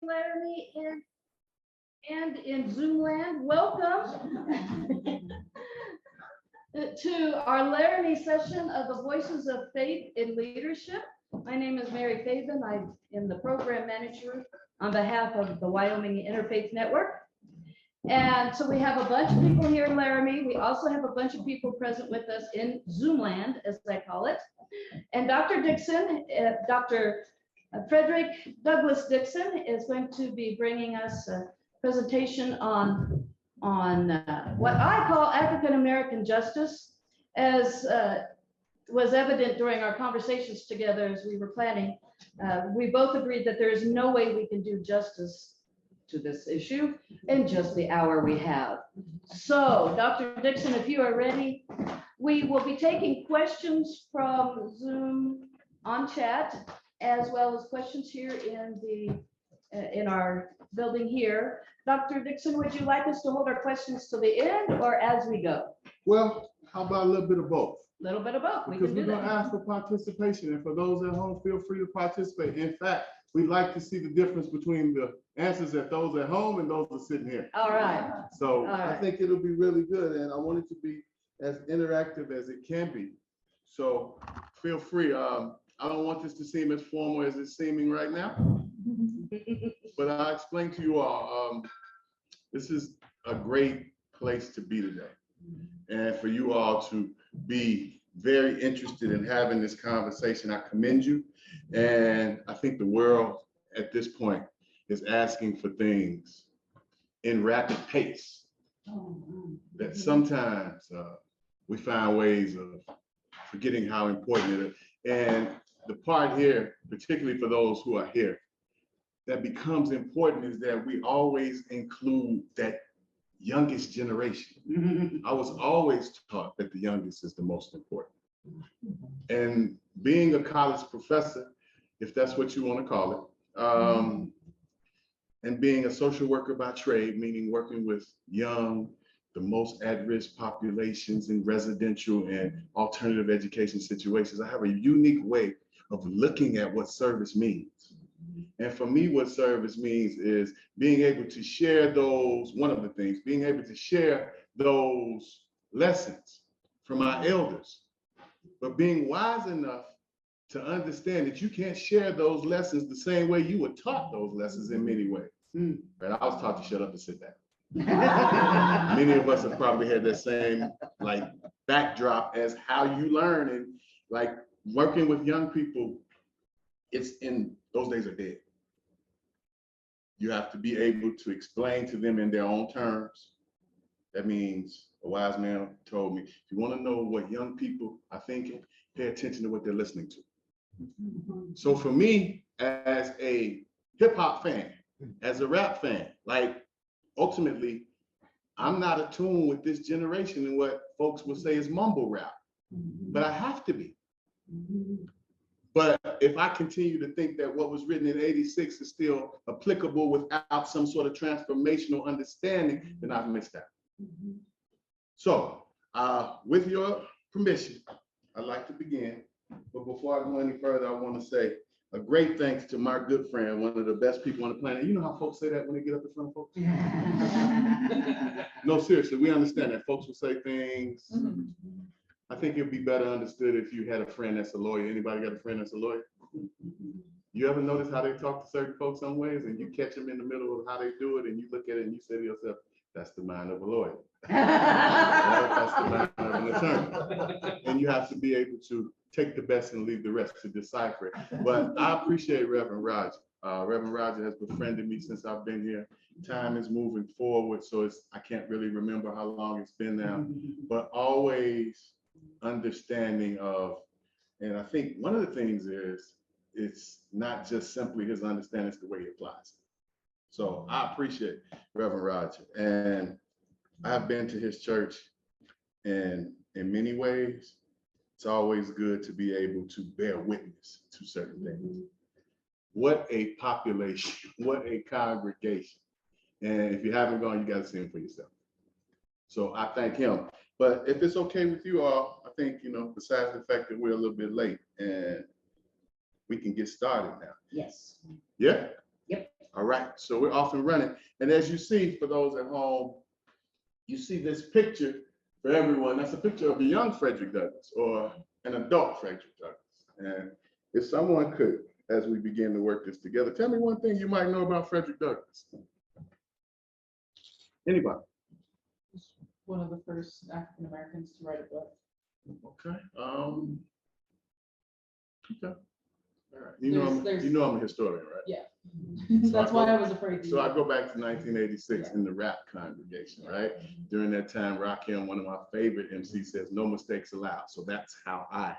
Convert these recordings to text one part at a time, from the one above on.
Laramie and in Zoom land. Welcome to our Laramie session of the Voices of Faith in Leadership. My name is Mary Faven. I am the program manager on behalf of the Wyoming Interfaith Network. And so we have a bunch of people here in Laramie. We also have a bunch of people present with us in Zoom land, as I call it. And Dr. Dixon, Dr. Fredrick Douglas Dixon is going to be bringing us a presentation on what I call African American justice, as was evident during our conversations together as we were planning. We both agreed that there is no way we can do justice to this issue in just the hour we have. So, Dr. Dixon, if you are ready, we will be taking questions from Zoom on chat, as well as questions here in our building here. Dr. Dixon, would you like us to hold our questions to the end or as we go? Well, how about a little bit of both? A little bit of both. Because we're going to ask for participation, and for those at home, feel free to participate. In fact, we'd like to see the difference between the answers that those at home and those that are sitting here. All right. So All right. I think it'll be really good, and I want it to be as interactive as it can be. So feel free. I don't want this to seem as formal as it's seeming right now, but I'll explain to you all, this is a great place to be today. And for you all to be very interested in having this conversation, I commend you. And I think the world at this point is asking for things in rapid pace that sometimes we find ways of forgetting how important it is. And the part here, particularly for those who are here, that becomes important is that we always include that youngest generation. I was always taught that the youngest is the most important. And being a college professor, if that's what you want to call it, and being a social worker by trade, meaning working with young, the most at-risk populations in residential and alternative education situations, I have a unique way of looking at what service means. And for me, what service means is being able to share those, one of the things, being able to share those lessons from our elders, but being wise enough to understand that you can't share those lessons the same way you were taught those lessons in many ways. Right? I was taught to shut up and sit down. Many of us have probably had that same like backdrop as how you learn, and like working with young people, it's in those days are dead. You have to be able to explain to them in their own terms. That means a wise man told me, if you want to know what young people are thinking, pay attention to what they're listening to. So for me, as a hip hop fan, as a rap fan, like ultimately, I'm not attuned with this generation and what folks will say is mumble rap, but I have to be. But if I continue to think that what was written in '86 is still applicable without some sort of transformational understanding, then I've missed out. So with your permission, I'd like to begin. But before I go any further, I want to say a great thanks to my good friend, one of the best people on the planet. You know how folks say that when they get up in front of folks? No, seriously, we understand that folks will say things. I think it'd be better understood if you had a friend that's a lawyer. Anybody got a friend that's a lawyer? You ever notice how they talk to certain folks some ways, and you catch them in the middle of how they do it, and you look at it and you say to yourself, that's the mind of a lawyer. That's the mind of an attorney. And you have to be able to take the best and leave the rest to decipher it. But I appreciate Reverend Roger. Reverend Roger has befriended me since I've been here. Time is moving forward, so I can't really remember how long it's been now, but always understanding of, and I think one of the things is, it's not just simply his understanding, it's the way he applies it. So I appreciate Reverend Roger, and I've been to his church, and in many ways, it's always good to be able to bear witness to certain things. What a population, what a congregation. And if you haven't gone, you got to see him for yourself. So I thank him. But if it's okay with you all, I think, besides the fact that we're a little bit late, and we can get started now. Yes. Yeah? Yep. All right, so we're off and running. And as you see, for those at home, you see this picture for everyone. That's a picture of a young Fredrick Douglass or an adult Fredrick Douglass. And if someone could, as we begin to work this together, tell me one thing you might know about Fredrick Douglass. Anybody? One of the first African Americans to write a book. Okay. Okay. All right. You know I'm a historian, right? Yeah. So That's why I was afraid. So I go back to 1986 in the rap congregation, right? During that time, Rakim, one of my favorite MCs, says, "No mistakes allowed." So that's how I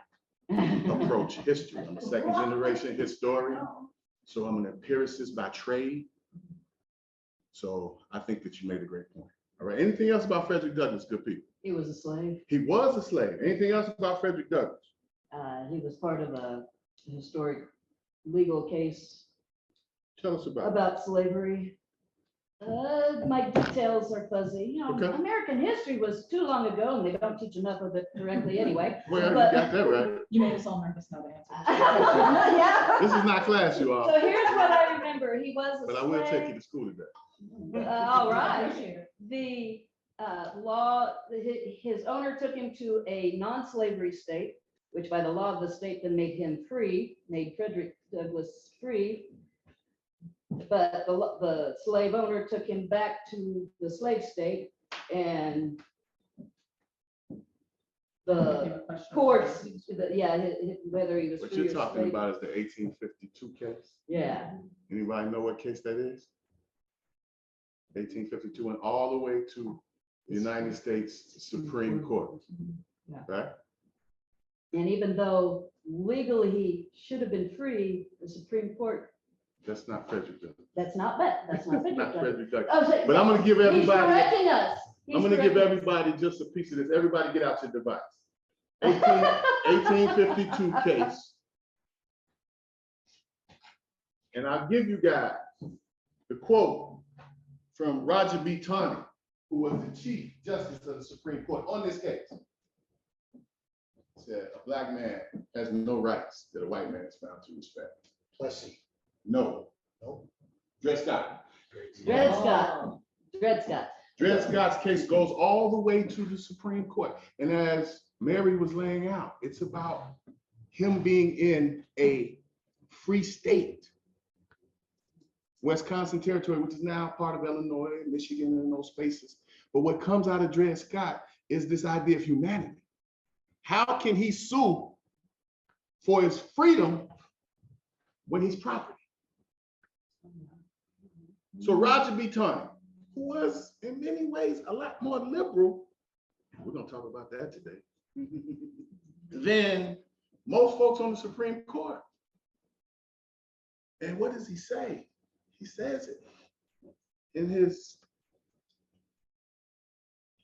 approach history. I'm a second generation historian. So I'm an empiricist by trade. So I think that you made a great point. All right. Anything else about Fredrick Douglass, good people? He was a slave. He was a slave. Anything else about Fredrick Douglass? He was part of a historic legal case Tell us about it. About slavery. My details are fuzzy. You know, Okay. American history was too long ago and they don't teach enough of it correctly anyway. Well, you But- got that right. You made us all nervous now to answer. Yeah. This is not class, you all. So here's what I remember. He was a But I slave. will take you to school today. All right. Appreciate it. The law, his owner took him to a non-slavery state, which by the law of the state then made him free, made Fredrick Douglass free. But the slave owner took him back to the slave state, and the courts, whether he was What free you're or talking slave. about is the 1852 case. Yeah, Anybody know what case that is? 1852 and all the way to the United States Supreme Court. Yeah. Right? and even though legally he should have been free, the Supreme Court, That's not Fredrick Douglass. that's not Fredrick Not Douglass. Fredrick Douglass. Oh, so- But I'm gonna give He's everybody, correcting us. I'm gonna give everybody just a piece of this. Everybody get out your device. 1852 case. And I'll give you guys the quote from Roger B. Taney, who was the Chief Justice of the Supreme Court on this case. He said, "A black man has no rights that a white man is found to respect." Plessy. No. No. Dred Scott. Dred Scott. Dred Scott. Dred Scott's case goes all the way to the Supreme Court. And as Mary was laying out, it's about him being in a free state. Wisconsin Territory, which is now part of Illinois, Michigan, and those spaces. But what comes out of Dred Scott is this idea of humanity. How can he sue for his freedom when he's property? So Roger B. Taney, who was in many ways a lot more liberal, we're gonna talk about that today, than most folks on the Supreme Court. And what does he say? He says it in his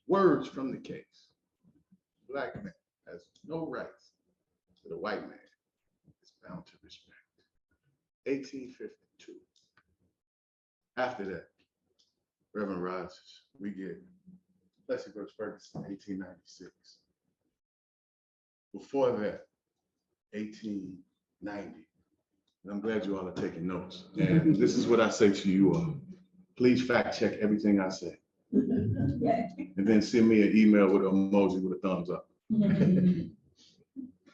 words from the case. Black man has no rights that a white man is bound to respect. 1852. After that, Reverend Rogers, we get Plessy versus Ferguson, 1896. Before that, 1890. And I'm glad you all are taking notes. And this is what I say to you all. Please fact check everything I say. And then send me an email with an emoji with a thumbs up.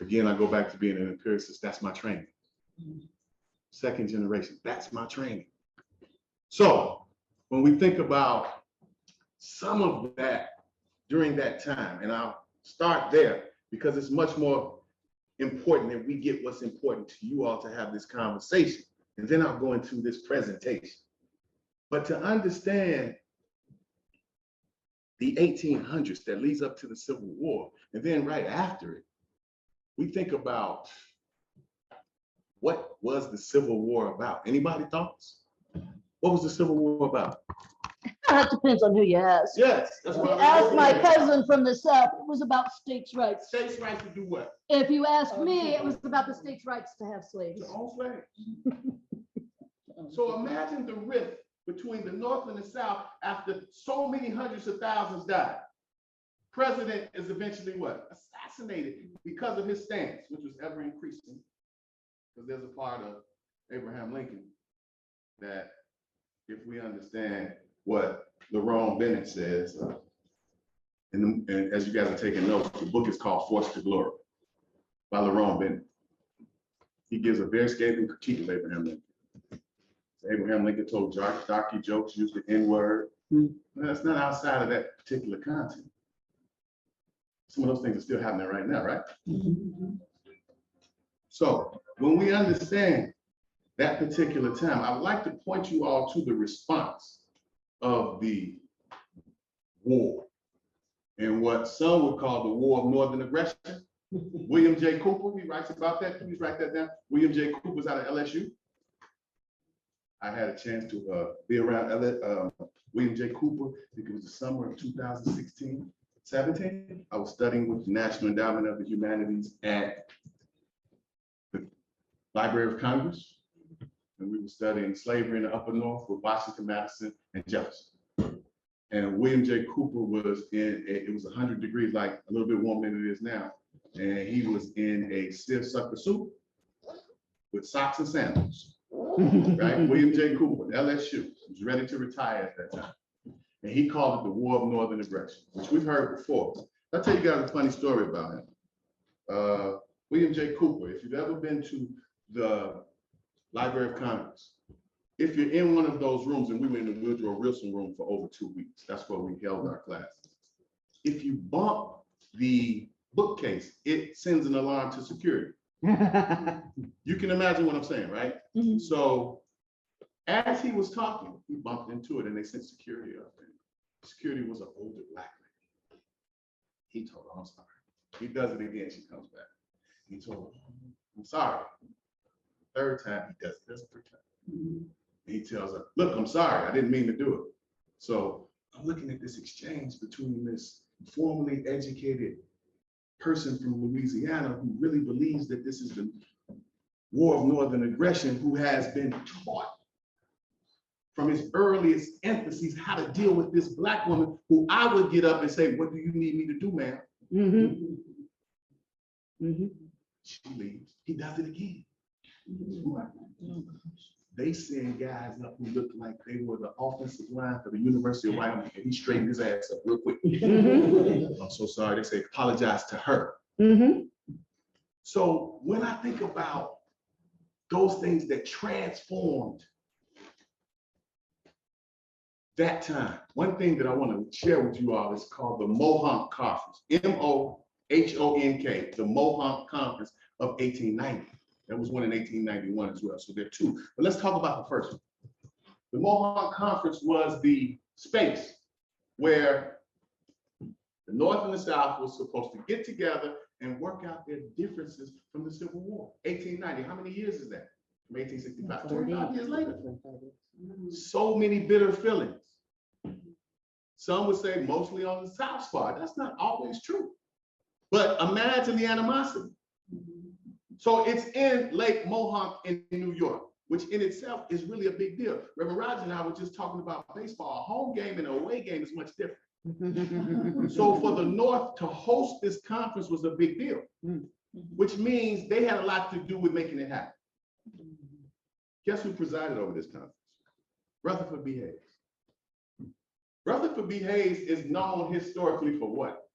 Again, I go back to being an empiricist. That's my training. Second generation, that's my training. So when we think about some of that during that time, and I'll start there because it's much more important that we get what's important to you all to have this conversation. And then I'll go into this presentation. But to understand the 1800s that leads up to the Civil War, and then right after it, we think about what was the Civil War about? Anybody thoughts? What was the Civil War about? That depends on who you ask. Yes, that's If you what ask my cousin from the South, it was about states' rights. States' right to do what? If you ask me, it was about the states' rights to have slaves. To own slaves. So imagine the rift between the North and the South after so many hundreds of thousands died. President is eventually what? Assassinated because of his stance, which was ever increasing. Because there's a part of Abraham Lincoln that if we understand what Lerone Bennett says. And as you guys are taking notes, the book is called Force to Glory by Lerone Bennett. He gives a very scathing critique of Abraham Lincoln. Abraham Lincoln told darky jokes, used the N-word. That's not outside of that particular content. Some of those things are still happening right now, right? So when we understand that particular time, I would like to point you all to the response of the war and what some would call the War of Northern Aggression. William J. Cooper, he writes about that. Please write that down. William J. Cooper was out of LSU. I had a chance to be around William J. Cooper. I think it was the summer of 2016, 17. I was studying with the National Endowment of the Humanities at the Library of Congress. And we were studying slavery in the Upper North with Washington, Madison, and Jefferson. And William J. Cooper was it was 100 degrees, like a little bit warmer than it is now. And he was in a stiff sucker suit with socks and sandals. Right? William J. Cooper, LSU, was ready to retire at that time. And he called it the War of Northern Aggression, which we've heard before. I'll tell you guys a funny story about him. William J. Cooper, if you've ever been to the Library of Congress, if you're in one of those rooms, and we were in the Woodrow Wilson room for over 2 weeks, that's where we held our classes. If you bump the bookcase, it sends an alarm to security. You can imagine what I'm saying, right? So as he was talking, he bumped into it and they sent security up. And security was an older black man. He told her, I'm sorry. He does it again, she comes back. He told her, I'm sorry. Third time he does it, that's the third time. He tells her, look, I'm sorry, I didn't mean to do it. So I'm looking at this exchange between this formally educated person from Louisiana who really believes that this is the War of Northern Aggression, who has been taught from his earliest infancies how to deal with this black woman who I would get up and say, what do you need me to do, ma'am? She leaves. He does it again. They send guys up who looked like they were the offensive line for the University of Wyoming, and he straightened his ass up real quick. I'm so sorry. They say apologize to her. So when I think about those things that transformed that time, one thing that I want to share with you all is called the Mohonk Conference, M-O-H-O-N-K, the Mohonk Conference of 1890. There was one in 1891 as well, so there are two. But let's talk about the first one. The Mohonk Conference was the space where the North and the South was supposed to get together and work out their differences from the Civil War. 1890, how many years is that? From 1865, 25 years later. So many bitter feelings. Some would say mostly on the South side. That's not always true. But imagine the animosity. So it's in Lake Mohonk in New York, which in itself is really a big deal. Reverend Roger and I were just talking about baseball. A home game and a away game is much different. So for the North to host this conference was a big deal, which means they had a lot to do with making it happen. Guess who presided over this conference? Rutherford B. Hayes. Rutherford B. Hayes is known historically for what?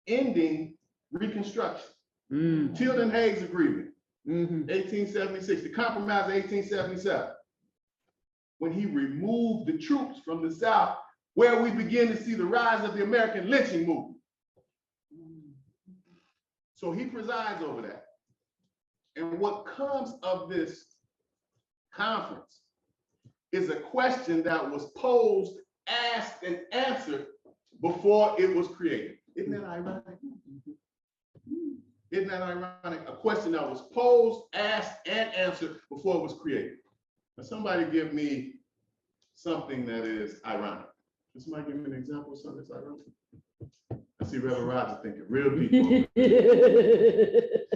Ending Reconstruction. Tilden-Hayes Agreement, 1876, the Compromise of 1877, when he removed the troops from the South, where we begin to see the rise of the American lynching movement. So he presides over that. And what comes of this conference is a question that was posed, asked, and answered before it was created. Isn't that ironic? Isn't that ironic? A question that was posed, asked, and answered before it was created. Now, somebody give me something that is ironic. Can somebody give me an example of something that's ironic? I see Reverend Roger thinking, real people.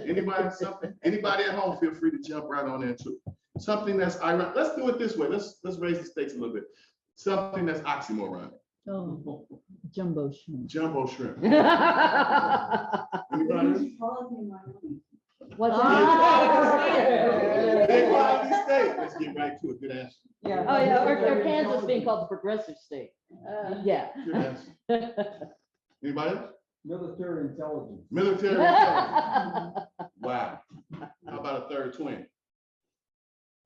Anybody, something? Anybody at home, feel free to jump right on in too. Something that's ironic. Let's do it this way. Let's raise the stakes a little bit. Something that's oxymoronic. Oh, jumbo shrimp. Jumbo shrimp. Anybody? What's Big quality steak. let's get right to it. Good answer. Yeah. Oh, yeah, Or Kansas being called the progressive state. Yeah. Good answer. Anybody else? Military intelligence. Military intelligence. Wow. How about a third twin?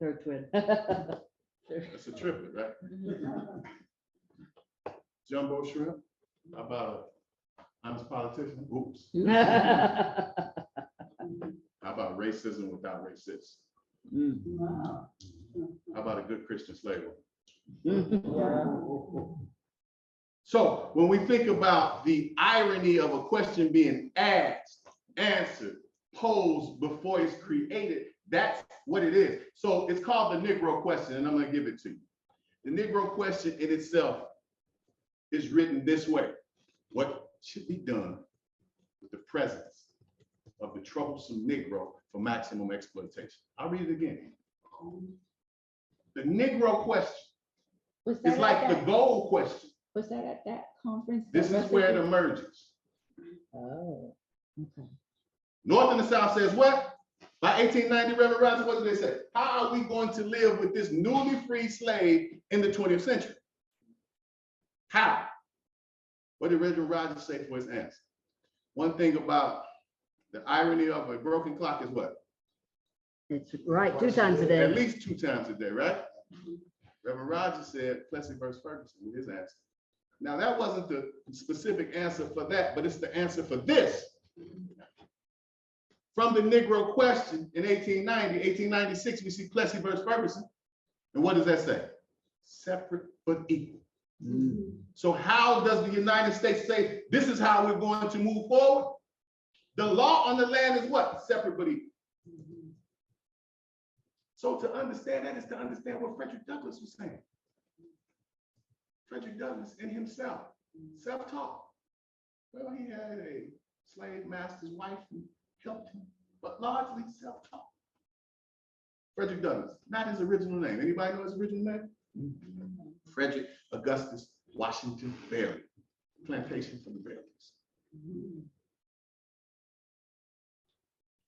Third twin. That's a triplet, right? Jumbo shrimp. How about a honest politician? Oops. How about racism without racists? How about a good Christian slave? So when we think about the irony of a question being asked, answered, posed before it's created, that's what it is. So it's called the Negro question, and I'm going to give it to you. The Negro question in itself is written this way: what should be done with the presence of the troublesome Negro for maximum exploitation? I'll read it again. The Negro question is like the gold question. Was that at that conference? This is where it emerges. Oh, okay. North and the South says what? By 1890, Reverend Rogers, what did they say? How are we going to live with this newly freed slave in the 20th century? How? What did Reverend Rogers say for his answer? One thing about the irony of a broken clock is what? It's right, 2 times a day. At least 2 times a day, right? Reverend Rogers said Plessy versus Ferguson with his answer. Now, that wasn't the specific answer for that, but it's the answer for this. From the Negro question in 1890, 1896, we see Plessy versus Ferguson. And what does that say? Separate but equal. So how does the United States say this is how we're going to move forward? The law on the land is what? Separate but equal. So to understand that is to understand what Fredrick Douglass was saying. Fredrick Douglass in himself, self-taught. Well, he had a slave master's wife who helped him, but largely self-taught. Fredrick Douglass, not his original name. Anybody know his original name? Frederick Augustus Washington Berry, plantation from the Berries.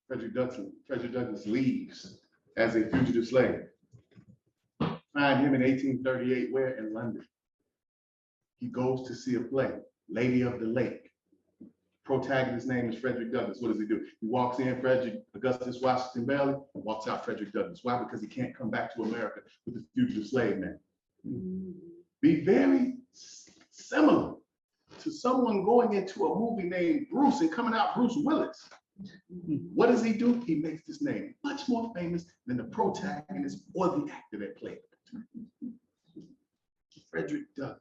Fredrick Douglass leaves as a fugitive slave. Find him in 1838, where? In London. He goes to see a play, Lady of the Lake. Protagonist's name is Fredrick Douglass. What does he do? He walks in, Frederick Augustus Washington Berry, and walks out Fredrick Douglass. Why? Because he can't come back to America with the fugitive slave man. Be very similar to someone going into a movie named Bruce and coming out Bruce Willis. What does he do? He makes this name much more famous than the protagonist or the actor that played it. Fredrick Douglass.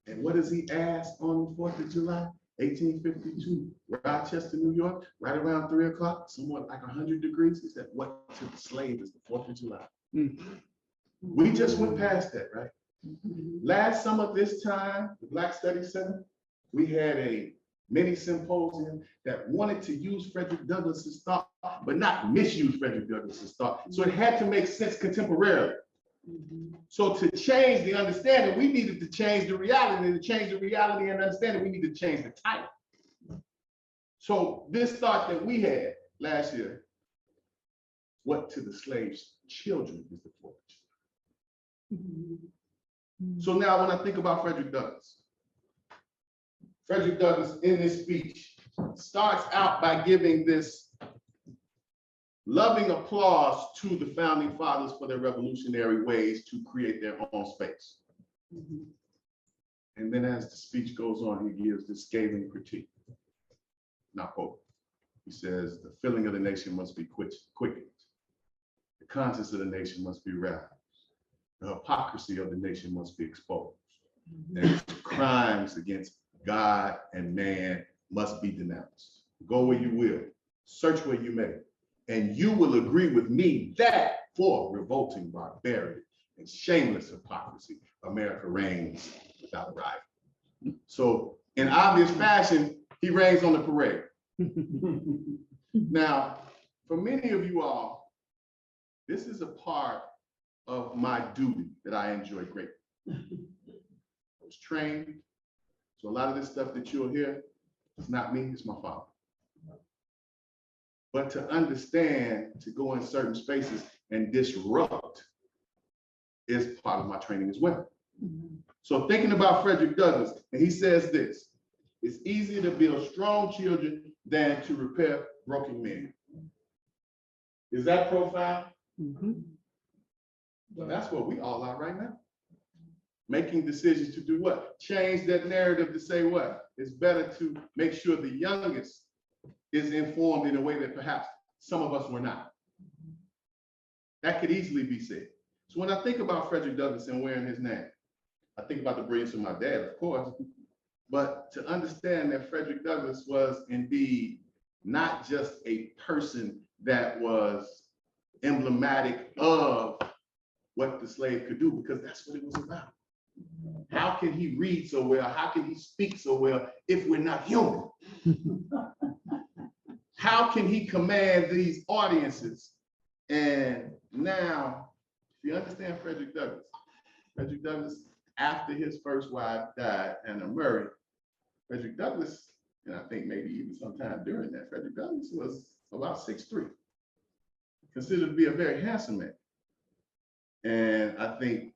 And what does he ask on the 4th of July, 1852, Rochester, New York, right around 3 o'clock, somewhat like 100 degrees? He said, what to the slave is the 4th of July? We just went past that, right? Last summer, this time, the Black Studies Center, we had a mini symposium that wanted to use Fredrick Douglass's thought, but not misuse Fredrick Douglass's thought. So it had to make sense contemporarily. So to change the understanding, we needed to change the reality. And to change the reality and understanding, we needed to change the title. So this thought that we had last year, what to the slaves' children is the 4th of July. So now when I think about Fredrick Douglass in this speech starts out by giving this loving applause to the founding fathers for their revolutionary ways to create their own space. And then as the speech goes on, he gives this scathing critique. Now, quote, he says, the feeling of the nation must be quickened. The conscience of the nation must be roused. The hypocrisy of the nation must be exposed. And crimes against God and man must be denounced. Go where you will, search where you may, and you will agree with me that for revolting barbarity and shameless hypocrisy, America reigns without a rival. So in obvious fashion, he reigns on the parade. Now, for many of you all, this is a part of my duty that I enjoy greatly. I was trained, so a lot of this stuff that you'll hear, it's not me, it's my father. But to understand, to go in certain spaces and disrupt is part of my training as well. So thinking about Fredrick Douglass, and he says this, it's easier to build strong children than to repair broken men. Is that profound? Well, that's what we all are right now. Making decisions to do what? Change that narrative to say what? It's better to make sure the youngest is informed in a way that perhaps some of us were not. That could easily be said. So when I think about Fredrick Douglass and wearing his name, I think about the brilliance of my dad, of course, but to understand that Fredrick Douglass was indeed not just a person that was emblematic of what the slave could do, because that's what it was about. How can he read so well? How can he speak so well if we're not human? How can he command these audiences? And now, if you understand Fredrick Douglass, after his first wife died, Anna Murray, Fredrick Douglass, and I think maybe even sometime during that, Fredrick Douglass was about 6'3", considered to be a very handsome man. And I think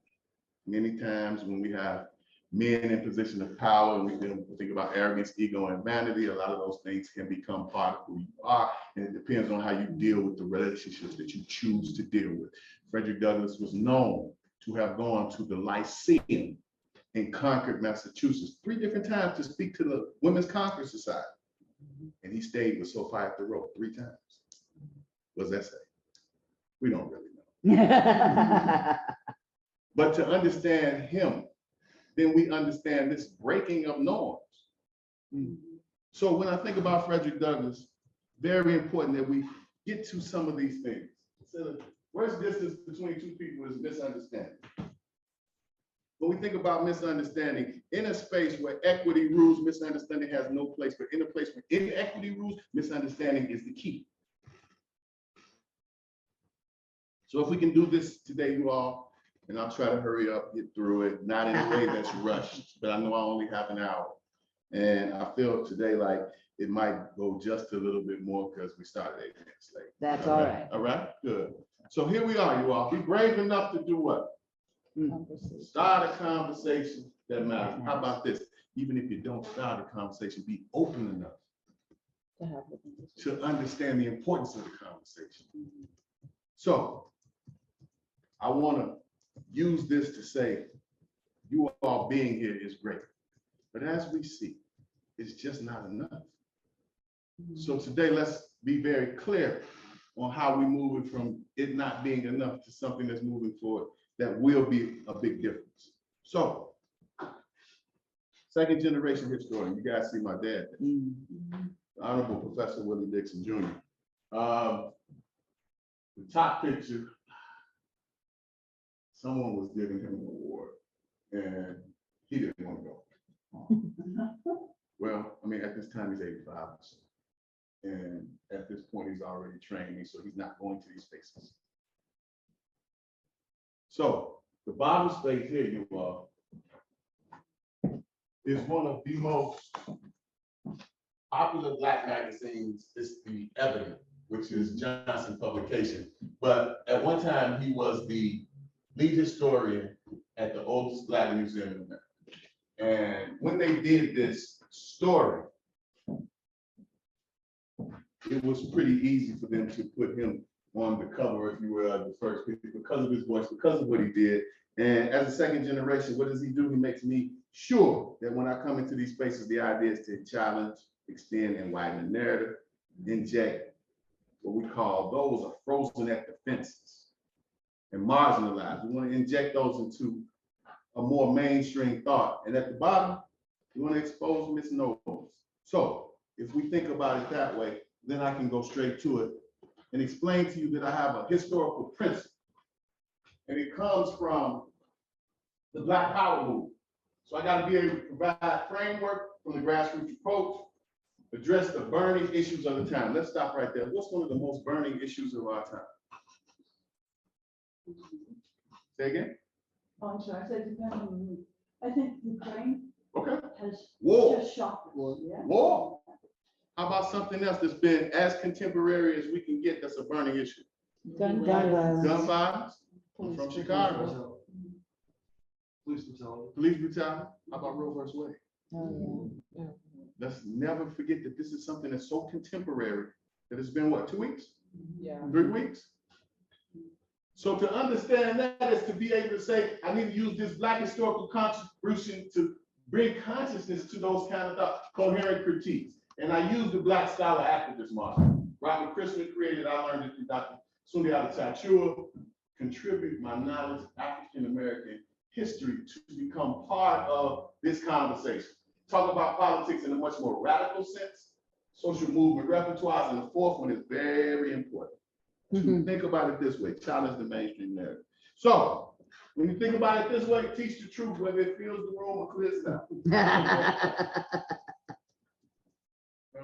many times when we have men in position of power, and we think about arrogance, ego, and vanity, a lot of those things can become part of who you are, and it depends on how you deal with the relationships that you choose to deal with. Fredrick Douglass was known to have gone to the Lyceum in Concord, Massachusetts, 3 different times to speak to the Women's Concord Society. And he stayed with Sophia at the rope 3 times. What does that say? We don't really know. But to understand him, then we understand this breaking of norms. So when I think about Fredrick Douglass, very important that we get to some of these things. So the worst distance between 2 people is misunderstanding. When we think about misunderstanding, in a space where equity rules, misunderstanding has no place, but in a place where inequity rules, misunderstanding is the key. So if we can do this today, you all, and I'll try to hurry up, get through it, not in a way that's rushed, but I know I only have an hour. And I feel today like it might go just a little bit more because we started 8 minutes late. That's all right. All right, good. So here we are, you all. Be brave enough to do what? Start a conversation that matters. How about this? Even if you don't start a conversation, be open enough to understand the importance of the conversation. So I want to use this to say you all being here is great, but as we see, it's just not enough. So today, let's be very clear on how we move it from it not being enough to something that's moving forward that will be a big difference. So, 2nd generation historian, you guys see my dad, the Honorable Professor Willie Dixon Jr. The top picture, someone was giving him an award and he didn't want to go. Well, I mean, at this time he's 85. And at this point he's already training, so he's not going to these spaces. So the Bible space here, you all, is one of the most popular Black magazines. It's the Evident, which is Johnson publication. But at one time he was the lead historian at the oldest Black museum in America. And when they did this story, it was pretty easy for them to put him on the cover, if you will, of the first picture because of his voice, because of what he did. And as a 2nd generation, what does he do? He makes me sure that when I come into these spaces, the idea is to challenge, extend, and widen the narrative, inject what we call those are frozen at the fences and marginalized. We want to inject those into a more mainstream thought. And at the bottom, we want to expose misnomers. So if we think about it that way, then I can go straight to it and explain to you that I have a historical principle. And it comes from the Black Power movement. So I got to be able to provide framework from the grassroots approach, address the burning issues of the time. Let's stop right there. What's one of the most burning issues of our time? Say again? Oh, I'm sorry, I said depending on the mood. I think Ukraine Okay. has War. just shocked us. Yeah. War. How about something else that's been as contemporary as we can get that's a burning issue? Gun violence. Gun violence. I'm from Chicago. Police brutality. Police brutality. How about Roe versus Wade? Oh, Let's never forget that this is something that's so contemporary that it's been what, 2 weeks? Yeah. 3 weeks? So to understand that is to be able to say, I need to use this Black historical contribution to bring consciousness to those kind of coherent critiques. And I use the Black Scholar Activist model. Robert Christman created, I learned it through Dr. Sunday Adetachua, contribute my knowledge of African-American history to become part of this conversation. Talk about politics in a much more radical sense, social movement repertoires, and the fourth one is very important. To think about it this way, challenge the mainstream narrative. So when you think about it this way, teach the truth, whether it fills the room or clears it out.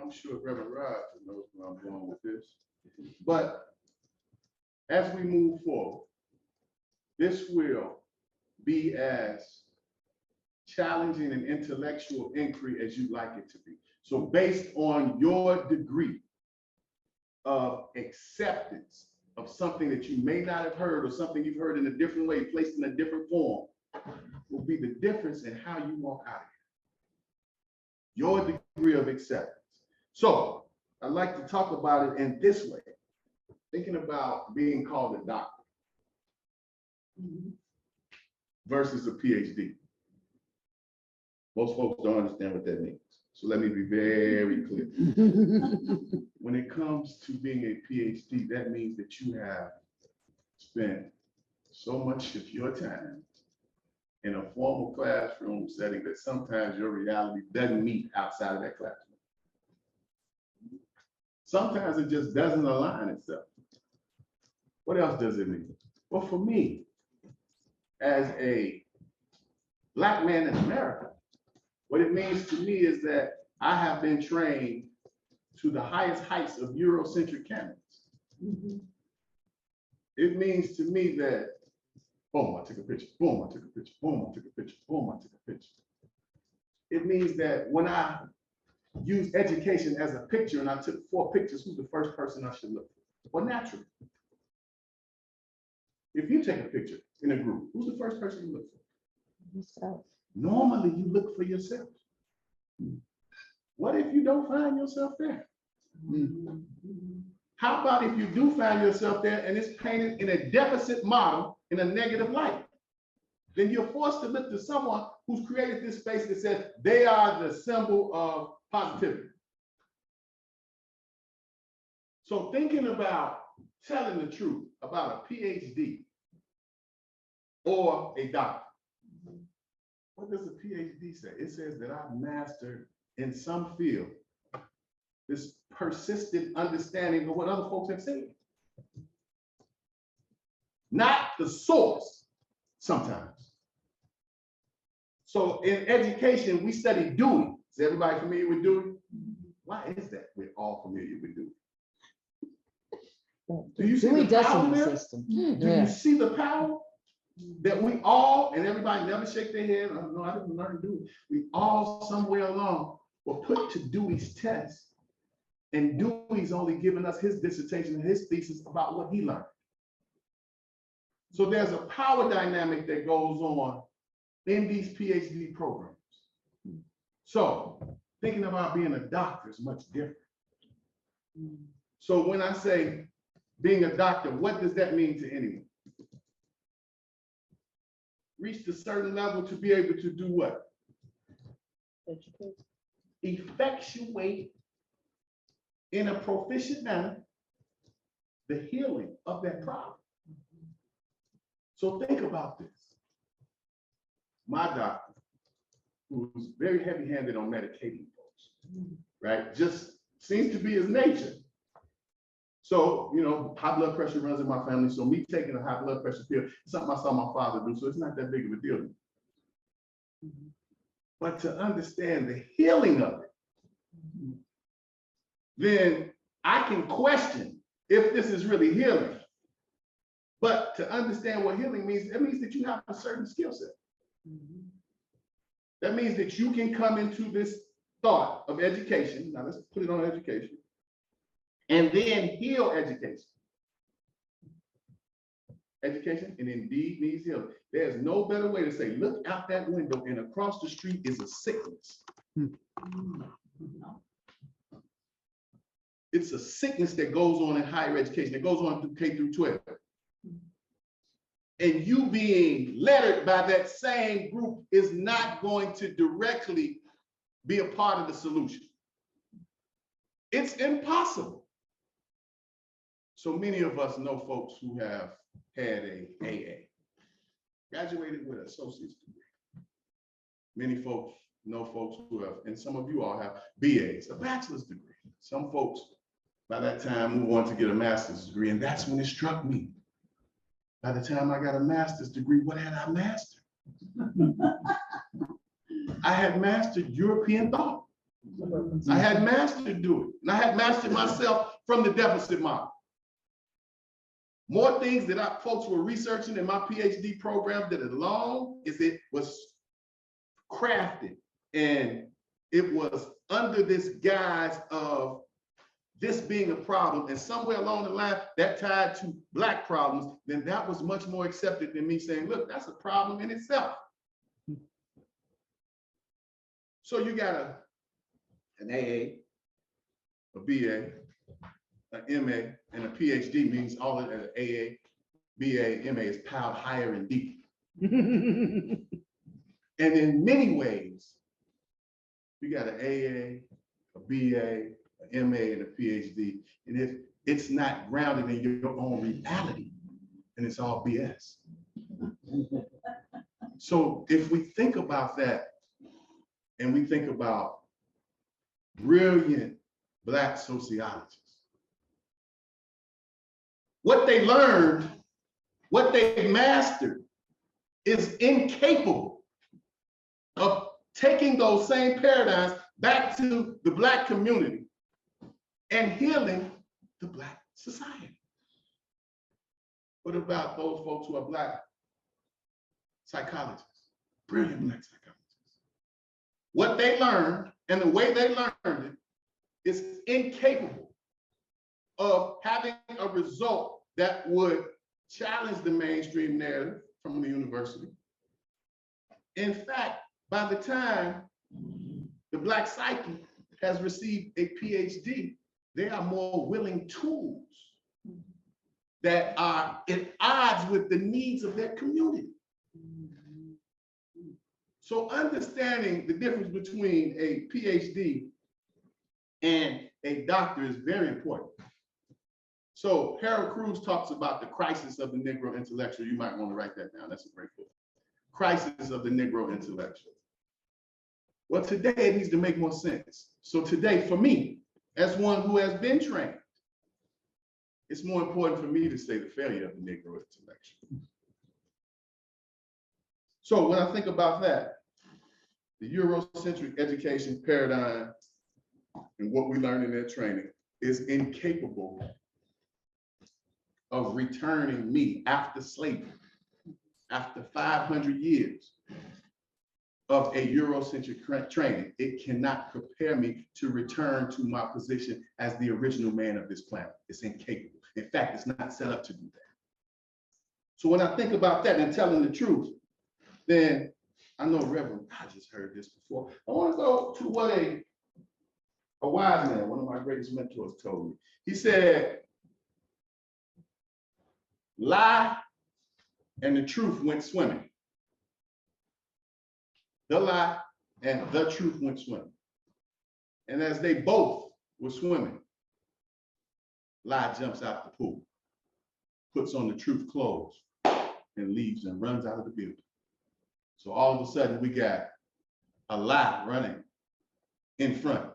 I'm sure Reverend Rod knows where I'm going with this. But as we move forward, this will be as challenging an intellectual inquiry as you'd like it to be. So based on your degree of acceptance of something that you may not have heard or something you've heard in a different way, placed in a different form, will be the difference in how you walk out of here. Your degree of acceptance. So I'd like to talk about it in this way, thinking about being called a doctor versus a PhD. Most folks don't understand what that means. So let me be very clear. When it comes to being a PhD, that means that you have spent so much of your time in a formal classroom setting that sometimes your reality doesn't meet outside of that classroom. Sometimes it just doesn't align itself. What else does it mean? Well, for me, as a Black man in America, what it means to me is that I have been trained to the highest heights of Eurocentric canons. It means to me that, boom, I took a picture, boom, I took a picture, boom, I took a picture, boom, I took a picture. It means that when I use education as a picture and I took 4 pictures, who's the first person I should look for? Well, naturally. If you take a picture in a group, who's the first person you look for? Yourself. Normally, you look for yourself. What if you don't find yourself there? How about if you do find yourself there and it's painted in a deficit model in a negative light? Then you're forced to look to someone who's created this space that says they are the symbol of positivity. So thinking about telling the truth about a PhD or a doctor. What does a PhD say? It says that I've mastered in some field this persistent understanding of what other folks have said. Not the source, sometimes. So in education, we study doing. Is everybody familiar with doing? Why is that we're all familiar with doing? Do you see Dewey the power Decimal there? System. Do you see the power? That we all, and everybody never shake their head, oh, no, I didn't learn to do it. We all somewhere along were put to Dewey's test. And Dewey's only given us his dissertation and his thesis about what he learned. So there's a power dynamic that goes on in these PhD programs. So thinking about being a doctor is much different. So when I say being a doctor, what does that mean to anyone? Reached a certain level to be able to do what? Educate. Effectuate in a proficient manner the healing of that problem. So think about this. My doctor, who's very heavy-handed on medicating folks, right? Just seems to be his nature. So, you know, high blood pressure runs in my family. So me taking a high blood pressure pill is something I saw my father do. So it's not that big of a deal. But to understand the healing of it, then I can question if this is really healing. But to understand what healing means, it means that you have a certain skill set. That means that you can come into this thought of education. Now let's put it on education. And then heal education. education and indeed needs healing. There's no better way to say, look out that window and across the street is a sickness. It's a sickness that goes on in higher education, that goes on through K through 12. And you being lettered by that same group is not going to directly be a part of the solution. It's impossible. So many of us know folks who have had a AA, graduated with an associate's degree. Many folks know folks who have, and some of you all have BAs, a bachelor's degree. Some folks by that time move on to get a master's degree, and that's when it struck me. By the time I got a master's degree, what had I mastered? I had mastered European thought. I had mastered doing it, and I had mastered myself from the deficit model. More things that folks were researching in my PhD program that alone is it was crafted, and it was under this guise of this being a problem, and somewhere along the line that tied to Black problems, then that was much more accepted than me saying, look, that's a problem in itself. So you got an AA, a BA, an MA, and a PhD means all of the AA, BA, MA is piled higher and deeper. And in many ways, you got an AA, a BA, an MA, and a PhD. And if it's not grounded in your own reality, then it's all BS. So if we think about that, and we think about brilliant Black sociologists, what they learned, what they mastered, is incapable of taking those same paradigms back to the Black community and healing the Black society. What about those folks who are Black psychologists, brilliant Black psychologists? What they learned and the way they learned it is incapable of having a result that would challenge the mainstream narrative from the university. In fact, by the time the Black psyche has received a PhD, they are more willing tools that are at odds with the needs of their community. So understanding the difference between a PhD and a doctor is very important. So Harold Cruz talks about the crisis of the Negro intellectual. You might want to write that down. That's a great book. Crisis of the Negro intellectual. Well, today it needs to make more sense. So today, for me, as one who has been trained, it's more important for me to say the failure of the Negro intellectual. So when I think about that, the Eurocentric education paradigm and what we learn in their training is incapable of returning me after slavery, after 500 years of a Eurocentric training. It cannot prepare me to return to my position as the original man of this planet. It's incapable. In fact, it's not set up to do that. So when I think about that and telling the truth, then I know Reverend, I just heard this before. I want to go to what a wise man, one of my greatest mentors, told me. He said, lie and the truth went swimming. The lie and the truth went swimming. And as they both were swimming, lie jumps out the pool, puts on the truth clothes, and leaves and runs out of the building. So all of a sudden we got a lie running in front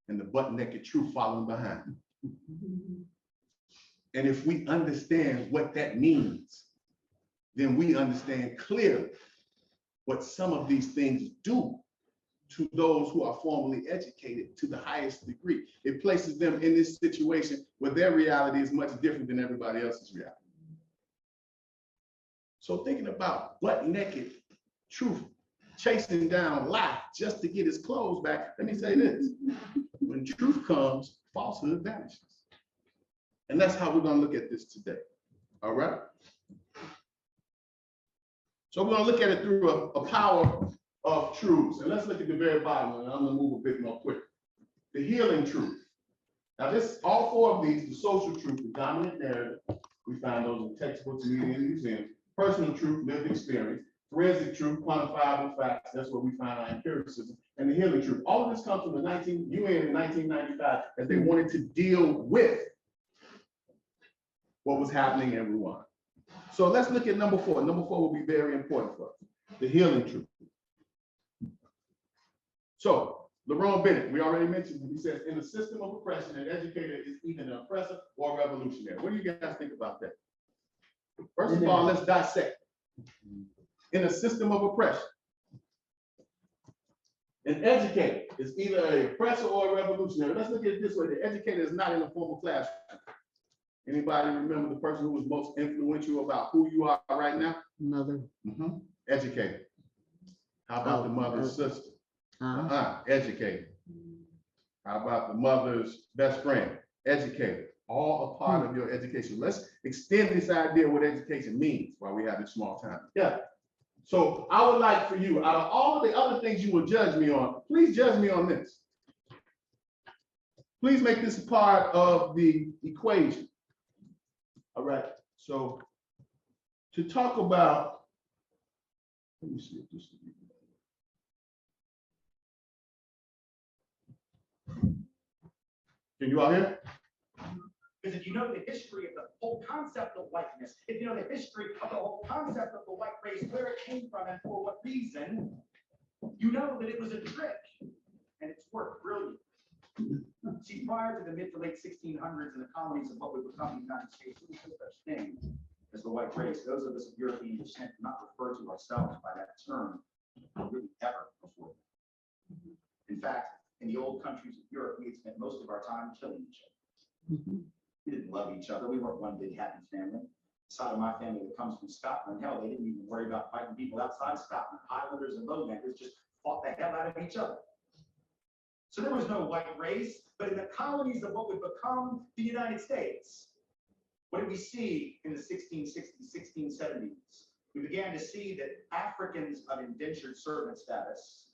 and the butt-naked truth following behind. And if we understand what that means, then we understand clearly what some of these things do to those who are formally educated to the highest degree. It places them in this situation where their reality is much different than everybody else's reality. So thinking about butt-naked truth chasing down lie just to get his clothes back, let me say this. When truth comes, falsehood vanishes. And that's how we're going to look at this today. All right? So we're gonna look at it through a power of truths. And let's look at the very bottom, and I'm gonna move a bit more quick. The healing truth. Now this, all four of these, the social truth, the dominant narrative, we find those in textbooks, media, and museums. Personal truth, lived experience. Forensic truth, quantifiable facts, that's where we find our empiricism. And the healing truth. All of this comes from the UN in 1995, as they wanted to deal with what was happening in Rwanda. So let's look at number 4. Number 4 will be very important for us. The healing truth. So, LeRon Bennett, we already mentioned him. He says, in a system of oppression, an educator is either an oppressor or a revolutionary. What do you guys think about that? First of all, let's dissect. In a system of oppression, an educator is either an oppressor or a revolutionary. Let's look at it this way. The educator is not in a formal classroom. Anybody remember the person who was most influential about who you are right now? Mother. Educator. How about the mother's sister? Educator. How about the mother's best friend? Educator. All a part of your education. Let's extend this idea of what education means while we have this small time. Yeah. So I would like for you, out of all of the other things you will judge me on, please judge me on this. Please make this a part of the equation. All right. So to talk about, let me see if this is. Can you all hear? Because if you know the history of the whole concept of whiteness, if you know the history of the whole concept of the white race, where it came from and for what reason, you know that it was a trick and it's worked brilliantly. See, prior to the mid to late 1600s in the colonies of what would become the United States, there was no such thing as the white race. Those of us of European descent do not refer to ourselves by that term really ever before. In fact, in the old countries of Europe, we had spent most of our time killing each other. We didn't love each other. We weren't one big happy family. The side of my family that comes from Scotland, hell, they didn't even worry about fighting people outside Scotland. Highlanders and Lowlanders just fought the hell out of each other. So there was no white race, but in the colonies of what would become the United States, what did we see in the 1660s, 1670s? We began to see that Africans of indentured servant status,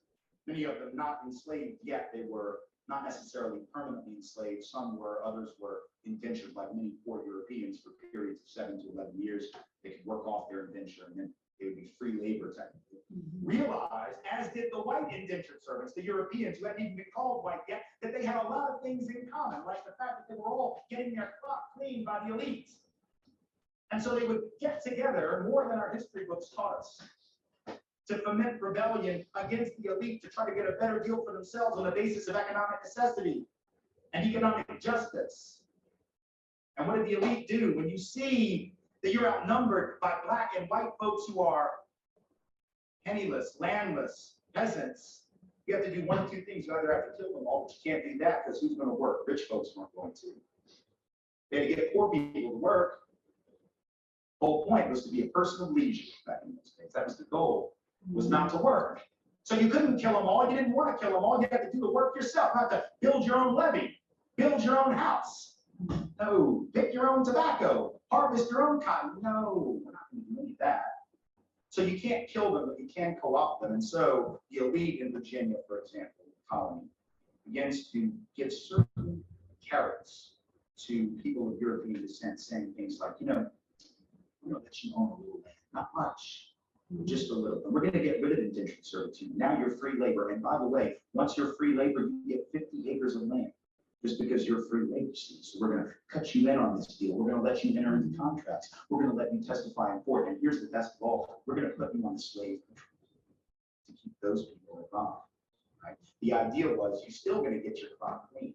many of them not enslaved yet, they were not necessarily permanently enslaved. Some were, others were indentured like many poor Europeans for periods of 7 to 11 years. They could work off their indenture and then it would be free labor technically. Realized, as did the white indentured servants, the Europeans who hadn't even been called white yet, that they had a lot of things in common, like the fact that they were all getting their crop cleaned by the elites. And so they would get together, more than our history books taught us, to foment rebellion against the elite to try to get a better deal for themselves on the basis of economic necessity and economic justice. And what did the elite do? When you see that you're outnumbered by black and white folks who are penniless, landless, peasants, you have to do one of two things. You either have to kill them all, but you can't do that because who's going to work? Rich folks weren't going to. They had to get poor people to work. The whole point was to be a person of leisure back in those days. That was the goal, was not to work. So you couldn't kill them all. You didn't want to kill them all. You had to do the work yourself, not to build your own levee, build your own house. No, pick your own tobacco, harvest your own cotton. No, we're not going to do any of that. So you can't kill them, but you can co-opt them. And so the elite in Virginia, for example, the colony, begins to give certain carrots to people of European descent, saying things like, you know, we're going to let you own a little land, not much, just a little. And we're going to get rid of indentured servitude. Now you're free labor. And by the way, once you're free labor, you get 50 acres of land. Just because you're free labor. So we're going to cut you in on this deal. We're going to let you enter into contracts. We're going to let you testify in court. And here's the best of all, we're going to put you on the slave to keep those people involved. Right? The idea was you're still going to get your crop clean.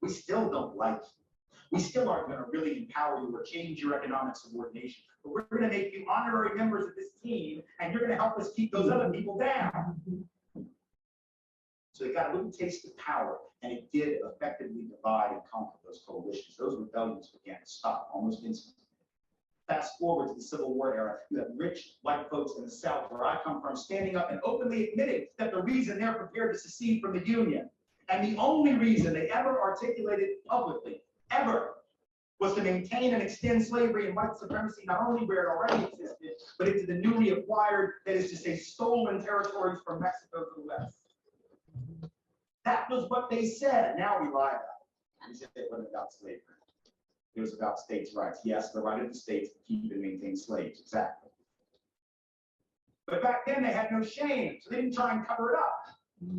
We still don't like you. We still aren't going to really empower you or change your economic subordination. But we're going to make you honorary members of this team, and you're going to help us keep those other people down. So they got a little taste of power, and it did effectively divide and conquer those coalitions. Those rebellions began to stop almost instantly. Fast forward to the Civil War era, you have rich white folks in the South, where I come from, standing up and openly admitting that the reason they're prepared to secede from the Union, and the only reason they ever articulated publicly, ever, was to maintain and extend slavery and white supremacy not only where it already existed, but into the newly acquired, that is to say, stolen territories from Mexico to the west. That was what they said. Now we lie about it. We said it wasn't about slavery. It was about states' rights. Yes, the right of the states to keep and maintain slaves, exactly. But back then they had no shame, so they didn't try and cover it up.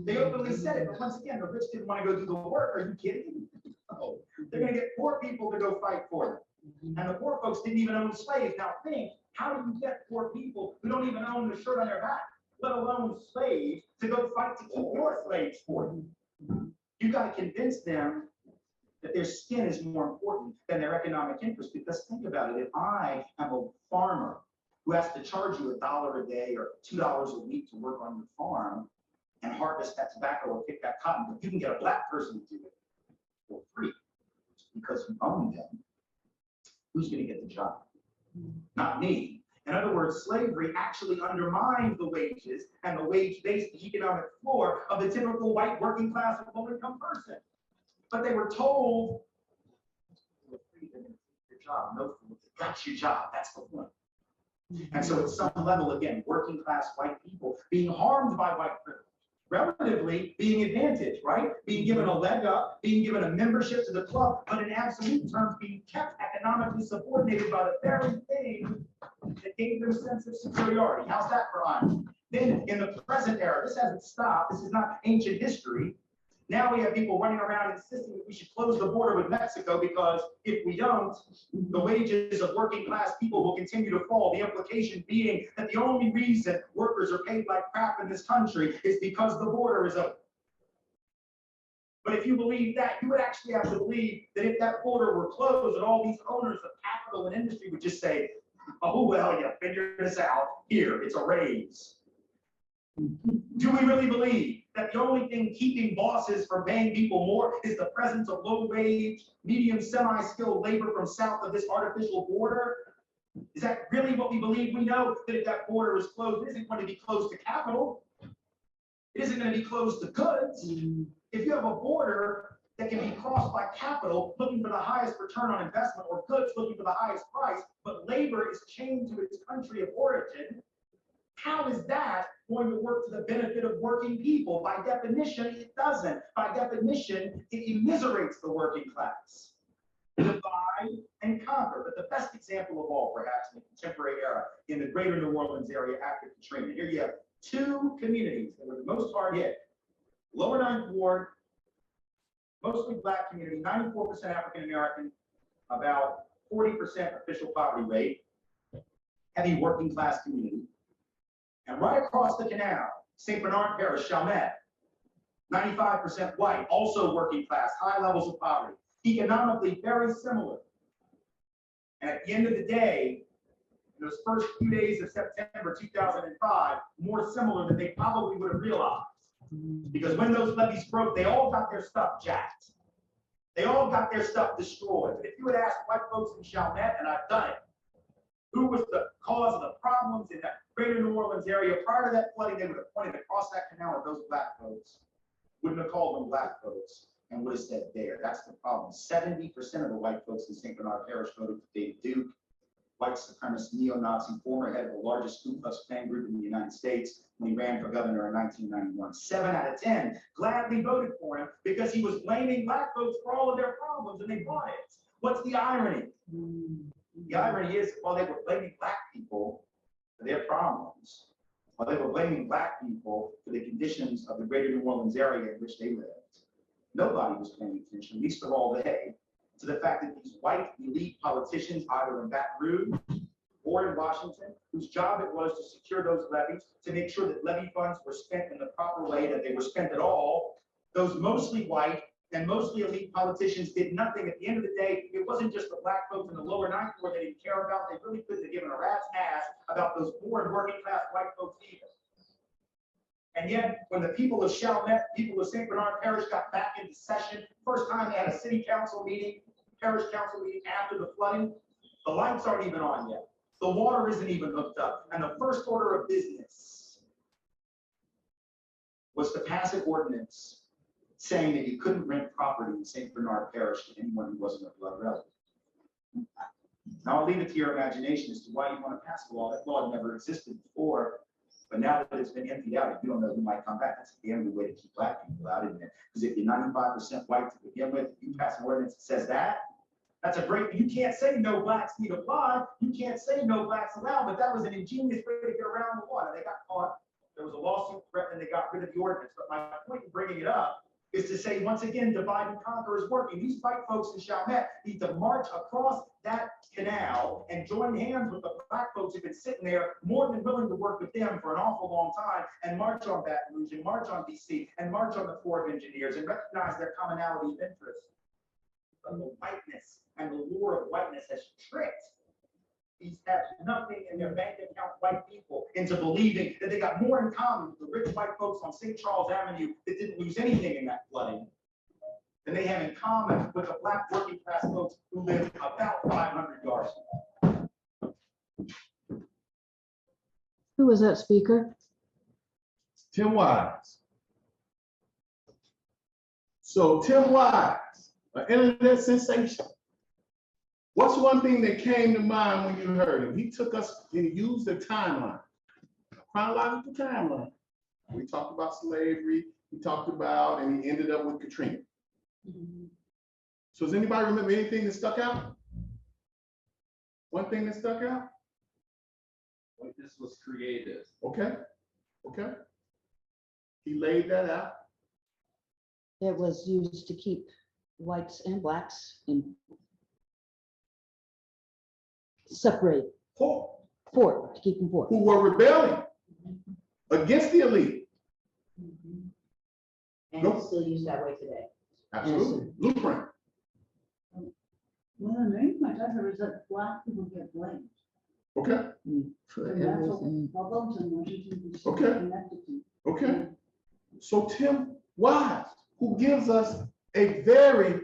They openly said it, but once again, the rich didn't want to go do the work. Are you kidding? No. They're going to get poor people to go fight for them. And the poor folks didn't even own slaves. Now think, how do you get poor people who don't even own the shirt on their back, let alone slaves, to go fight to keep your slaves for you? You got to convince them that their skin is more important than their economic interest. Because think about it, if I am a farmer who has to charge you $1 a day or $2 a week to work on your farm and harvest that tobacco or pick that cotton, but you can get a black person to do it for free because you own them, who's going to get the job? Not me. In other words, slavery actually undermined the wages and the wage-based economic floor of the typical white working class or low-income person. But they were told, you're free to do your job. No, that's your job. That's the point. And so at some level, again, working class white people being harmed by white privilege, relatively being advantaged, right? Being given a leg up, being given a membership to the club, but in absolute terms being kept economically subordinated by the very thing that gave them a sense of superiority. How's that for honor? Then in the present era, this hasn't stopped. This is not ancient history. Now we have people running around insisting that we should close the border with Mexico because if we don't, the wages of working class people will continue to fall. The implication being that the only reason workers are paid like crap in this country is because the border is open. But if you believe that, you would actually have to believe that if that border were closed, that all these owners of capital and industry would just say, oh, well, you figured this out. Here, it's a raise. Do we really believe that the only thing keeping bosses from paying people more is the presence of low-wage, medium, semi-skilled labor from south of this artificial border? Is that really what we believe? We know that if that border is closed, it isn't going to be closed to capital. It isn't going to be closed to goods. If you have a border that can be crossed by capital looking for the highest return on investment or goods looking for the highest price, but labor is chained to its country of origin, how is that going to work to the benefit of working people? By definition, it doesn't. By definition, it immiserates the working class. Divide and conquer. But the best example of all, perhaps, in the contemporary era, in the greater New Orleans area after Katrina. Here you have two communities that were the most hard hit. Lower Ninth Ward, mostly black community, 94% African American, about 40% official poverty rate, heavy working class community. And right across the canal, St. Bernard Parish, Chalmette, 95% white, also working class, high levels of poverty, economically very similar. And at the end of the day, in those first few days of September 2005, more similar than they probably would have realized. Because when those levees broke, they all got their stuff jacked. They all got their stuff destroyed. But if you would ask white folks in Chalmette, and I've done it, who was the cause of the problems in that greater New Orleans area prior to that flooding, they would have pointed across that canal at those black folks, wouldn't have called them black folks, and would have said there. That's the problem. 70% of the white folks in St. Bernard Parish voted for David Duke, white supremacist neo-Nazi, former head of the largest Ku Klux Klan group in the United States when he ran for governor in 1991. 7 out of 10 gladly voted for him because he was blaming black folks for all of their problems, and they bought it. What's the irony? The irony is, while they were blaming black people for their problems, while they were blaming black people for the conditions of the greater New Orleans area in which they lived, nobody was paying attention, least of all they, to the fact that these white elite politicians, either in Baton Rouge or in Washington, whose job it was to secure those levees, to make sure that levy funds were spent in the proper way, that they were spent at all, those mostly white and mostly elite politicians did nothing. At the end of the day, it wasn't just the black folks in the lower ninth ward they didn't care about. They really couldn't have given a rat's ass about those poor and working class white folks either. And yet, when the people of Chalmette, people of St. Bernard Parish got back into session, first time they had a city council meeting, parish council meeting after the flooding, the lights aren't even on yet. The water isn't even hooked up. And the first order of business was to pass an ordinance saying that you couldn't rent property in St. Bernard Parish to anyone who wasn't a blood relative. Now I'll leave it to your imagination as to why you want to pass a law. That law never existed before, but now that it's been emptied out, you don't know who might come back. That's a damn good way to keep black people out in there. Because if you're 95% white to begin with, you pass an ordinance that says that, that's a great, you can't say no blacks need apply. You can't say no blacks allowed, but that was an ingenious way to get around the law. And they got caught. There was a lawsuit threat and they got rid of the ordinance. But my point in bringing it up is to say, once again, divide and conquer is working. These white folks in Chalmette need to march across that canal and join hands with the black folks who've been sitting there more than willing to work with them for an awful long time and march on Baton Rouge and march on DC and march on the Corps of Engineers and recognize their commonality of interest. But the whiteness and the lure of whiteness has tricked these have nothing in their bank account white people into believing that they got more in common with the rich white folks on St. Charles Avenue that didn't lose anything in that flooding than they have in common with the black working class folks who live about 500 yards from them. Who was that speaker? Tim Wise. So Tim Wise, an internet sensation. What's one thing that came to mind when you heard him? He took us and used the timeline, chronological timeline. We talked about slavery, we talked about, and he ended up with Katrina. So does anybody remember anything that stuck out? One thing that stuck out? Like this was created. Okay, okay. He laid that out. It was used to keep whites and blacks in separate, Poor, to keep them poor. who were rebelling against the elite. And it's still used that way today. Absolutely. Blueprint. One of the main points I heard is that black people get blamed. Okay, For And that's everything. what problems in Washington DC Okay. connected to. okay. So Tim Wise, who gives us a very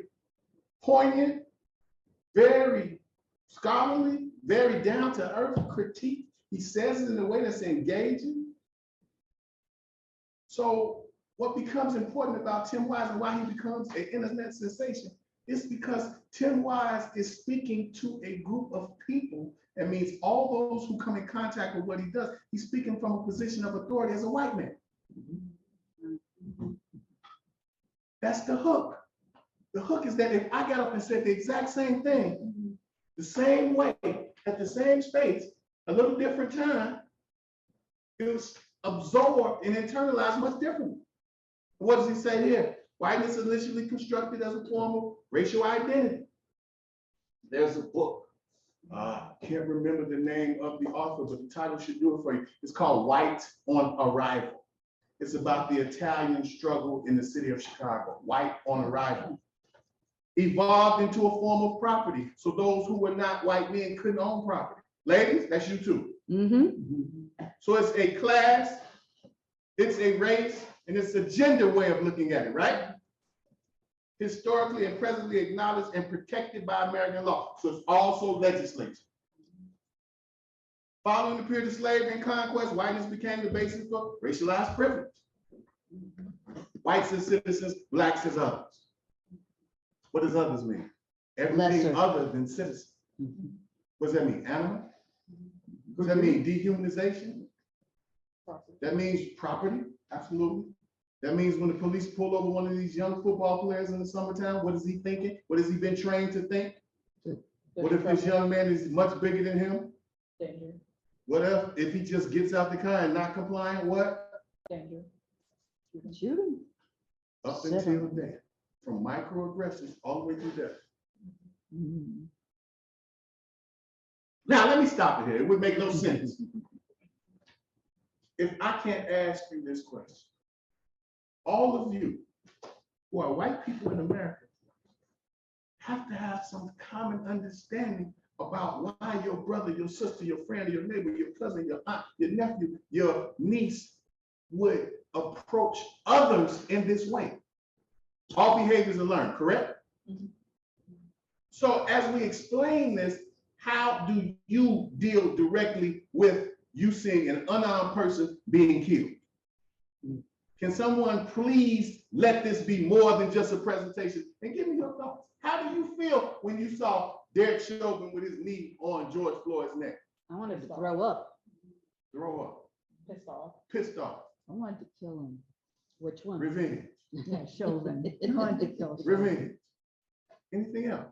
poignant, very scholarly, very down-to-earth critique. He says it in a way that's engaging. So what becomes important about Tim Wise and why he becomes an internet sensation is because Tim Wise is speaking to a group of people. That means all those who come in contact with what he does, he's speaking from a position of authority as a white man. That's the hook. The hook is that if I got up and said the exact same thing, the same way, at the same space, a little different time, it was absorbed and internalized much differently. What does he say here? Whiteness is initially constructed as a form of racial identity. There's a book. I can't remember the name of the author, but the title should do it for you. It's called White on Arrival. It's about the Italian struggle in the city of Chicago. White on Arrival. Evolved into a form of property. So those who were not white men couldn't own property. Ladies, that's you too. So it's a class, it's a race, and it's a gender way of looking at it, right? Historically and presently acknowledged and protected by American law. So it's also legislature. Following the period of slavery and conquest, whiteness became the basis for racialized privilege. Whites as citizens, blacks as others. What does others mean? Everything Lesser. other than citizen. What does that mean? Animal? What does that mean? Dehumanization? That means property, absolutely. That means when the police pull over one of these young football players in the summertime, what is he thinking? What has he been trained to think? What if this young man is much bigger than him? Danger, What if he just gets out the car and not compliant? What? danger. Shoot him. Up Set until him. then, from microaggressions all the way through death. Now, let me stop it here. It would make no sense if I can't ask you this question. All of you who are white people in America have to have some common understanding about why your brother, your sister, your friend, your neighbor, your cousin, your aunt, your nephew, your niece would approach others in this way. All behaviors are learned, correct? So as we explain this, how do you deal directly with you seeing an unarmed person being killed? Can someone please let this be more than just a presentation? And give me your thoughts. How do you feel when you saw Derek Chauvin with his knee on George Floyd's neck. I wanted to throw up. Throw up, Pissed off. pissed off, I wanted to kill him. Which one? revenge, Yeah, Chauvin. I wanted to kill Chauvin. revenge. Anything else?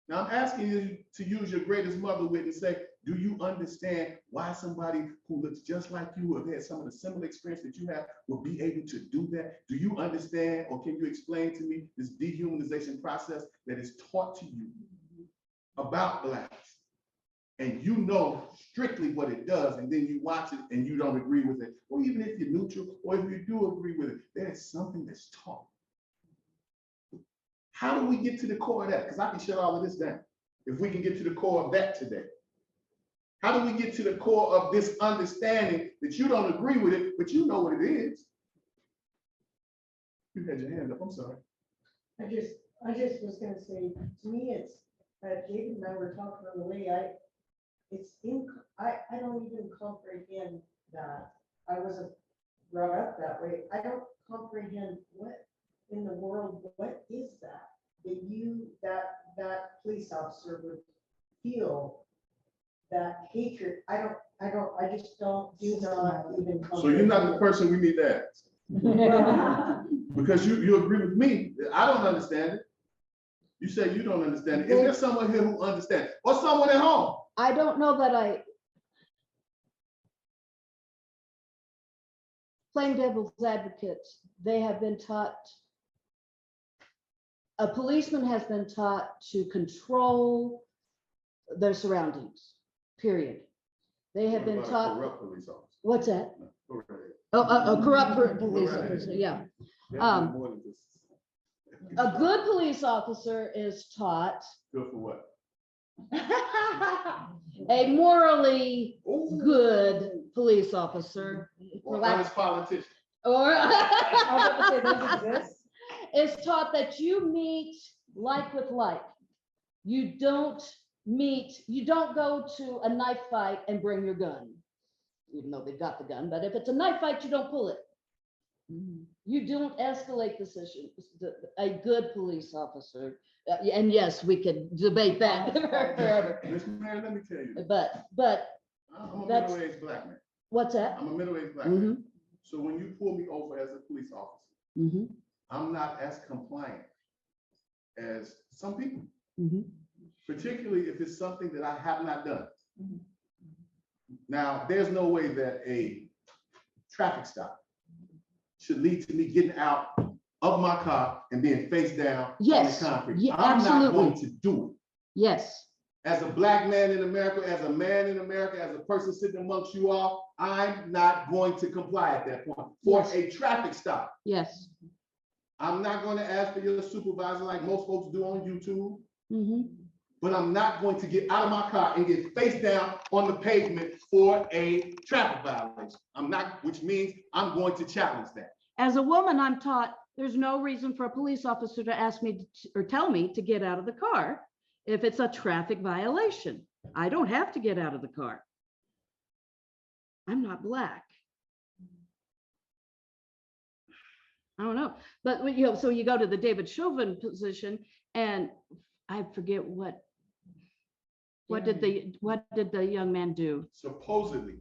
Now I'm asking you to use your greatest mother wit and say, do you understand why somebody who looks just like you, who have had some of the similar experience that you have, will be able to do that? Do you understand, or can you explain to me this dehumanization process that is taught to you about blacks? And you know strictly what it does, and then you watch it and you don't agree with it. Or even if you're neutral, or if you do agree with it, there's something that's taught. How do we get to the core of that? Because I can shut all of this down. If we can get to the core of that today. How do we get to the core of this understanding that you don't agree with it, but you know what it is? You had your hand up, I'm sorry. I just was gonna say, to me, it's, David and I were talking on the way, I don't even comprehend that. I wasn't brought up that way. I don't comprehend what in the world, what is that? That police officer would feel that hatred. I just do not even. So you're not the person we need to ask. Because you agree with me. I don't understand it. You say you don't understand it. Is there someone here who understands? Or someone at home? I don't know that I. Playing devil's advocate, they have been taught. A policeman has been taught to control their surroundings, period. They have been taught. Corrupt police officer. What's that? Go right ahead. Oh, a corrupt police Go right ahead. officer, yeah. Definitely more than just- A good police officer is taught Good for what? a morally good police officer, for Or lack- honest politician. or Those exist. is taught that you meet like with like. You don't go to a knife fight and bring your gun, even though they've got the gun, but if it's a knife fight, you don't pull it. You don't escalate the situation. A good police officer, and yes, we could debate that forever, Miss Mary, let me tell you, but I'm a That's- middle-aged black man. what's that? I'm a middle-aged black man. So when you pull me over as a police officer, Mm-hmm. I'm not as compliant as some people, Mm-hmm. particularly if it's something that I have not done. Now, there's no way that a traffic stop should lead to me getting out of my car and being face down on the Yes. concrete. Yeah, I'm not absolutely. going to do it. Yes. As a black man in America, as a man in America, as a person sitting amongst you all, I'm not going to comply at that point for Yes. a traffic stop. Yes. I'm not going to ask for your supervisor like most folks do on YouTube, Mm-hmm. but I'm not going to get out of my car and get face down on the pavement for a traffic violation. I'm not, which means I'm going to challenge that. As a woman, I'm taught there's no reason for a police officer to ask me or tell me to get out of the car if it's a traffic violation. I don't have to get out of the car. I'm not black. I don't know, but so you go to the David Chauvin position, and I forget what did the young man do? Supposedly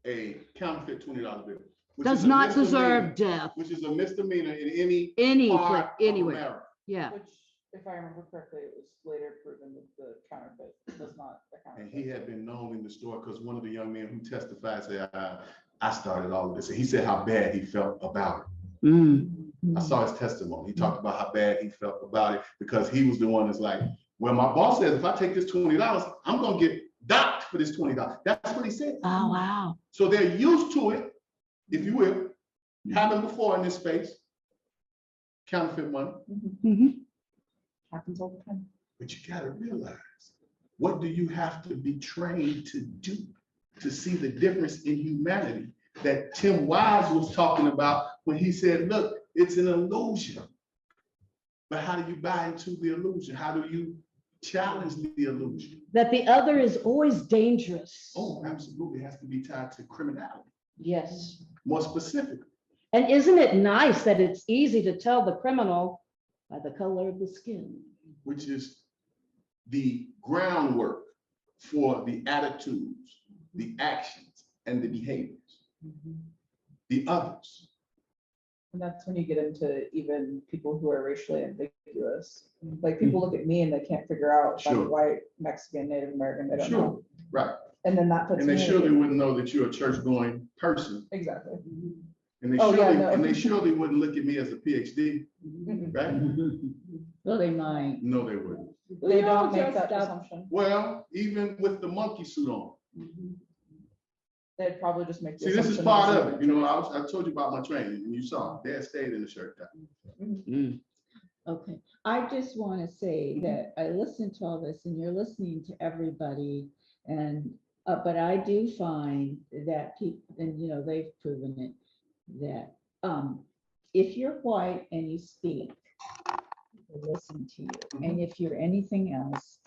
a counterfeit $20 bill. which Does is a not misdemeanor, deserve death which is a misdemeanor in any part of anywhere. America. Yeah. Which, if I remember correctly, it was later proven that the counterfeit was not a And counterfeit. he had been known in the store because one of the young men who testified said, I started all of this. And he said how bad he felt about it. Mm. I saw his testimony. He talked about how bad he felt about it because he was the one that's like, well, my boss says if I take this $20, I'm going to get docked for this $20. That's what he said. Oh, wow. So they're used to it, if you will, happened before in this space, counterfeit money. Mhm. Happens all the time. But you gotta realize, what do you have to be trained to do to see the difference in humanity that Tim Wise was talking about when he said, look, it's an illusion. But how do you buy into the illusion? How do you challenge the illusion? That the other is always dangerous. Oh, absolutely, it has to be tied to criminality, Yes. more specifically. And isn't it nice that it's easy to tell the criminal by the color of the skin? Which is the groundwork for the attitudes, the actions, and the behaviors, the others. And that's when you get into even people who are racially ambiguous. Like people look at me and they can't figure out if I'm Sure. white, Mexican, Native American, they don't know. Sure, right. And then that puts And they me. surely wouldn't know that you're a church-going person. Exactly. And they Oh, yeah, surely, no. and they surely wouldn't look at me as a PhD, Mm-mm. right? Well, they might. No, they wouldn't. They don't make just that up. assumption. Well, even with the monkey suit on. They'd probably just make. the See, this is assumption part that of it. You know, I told you about my training and you saw it. Dad stayed in the shirt. Okay, I just want to say that I listened to all this and you're listening to everybody and, but I do find that people, and you know, they've proven it, that if you're white and you speak, people listen to you. And if you're anything else,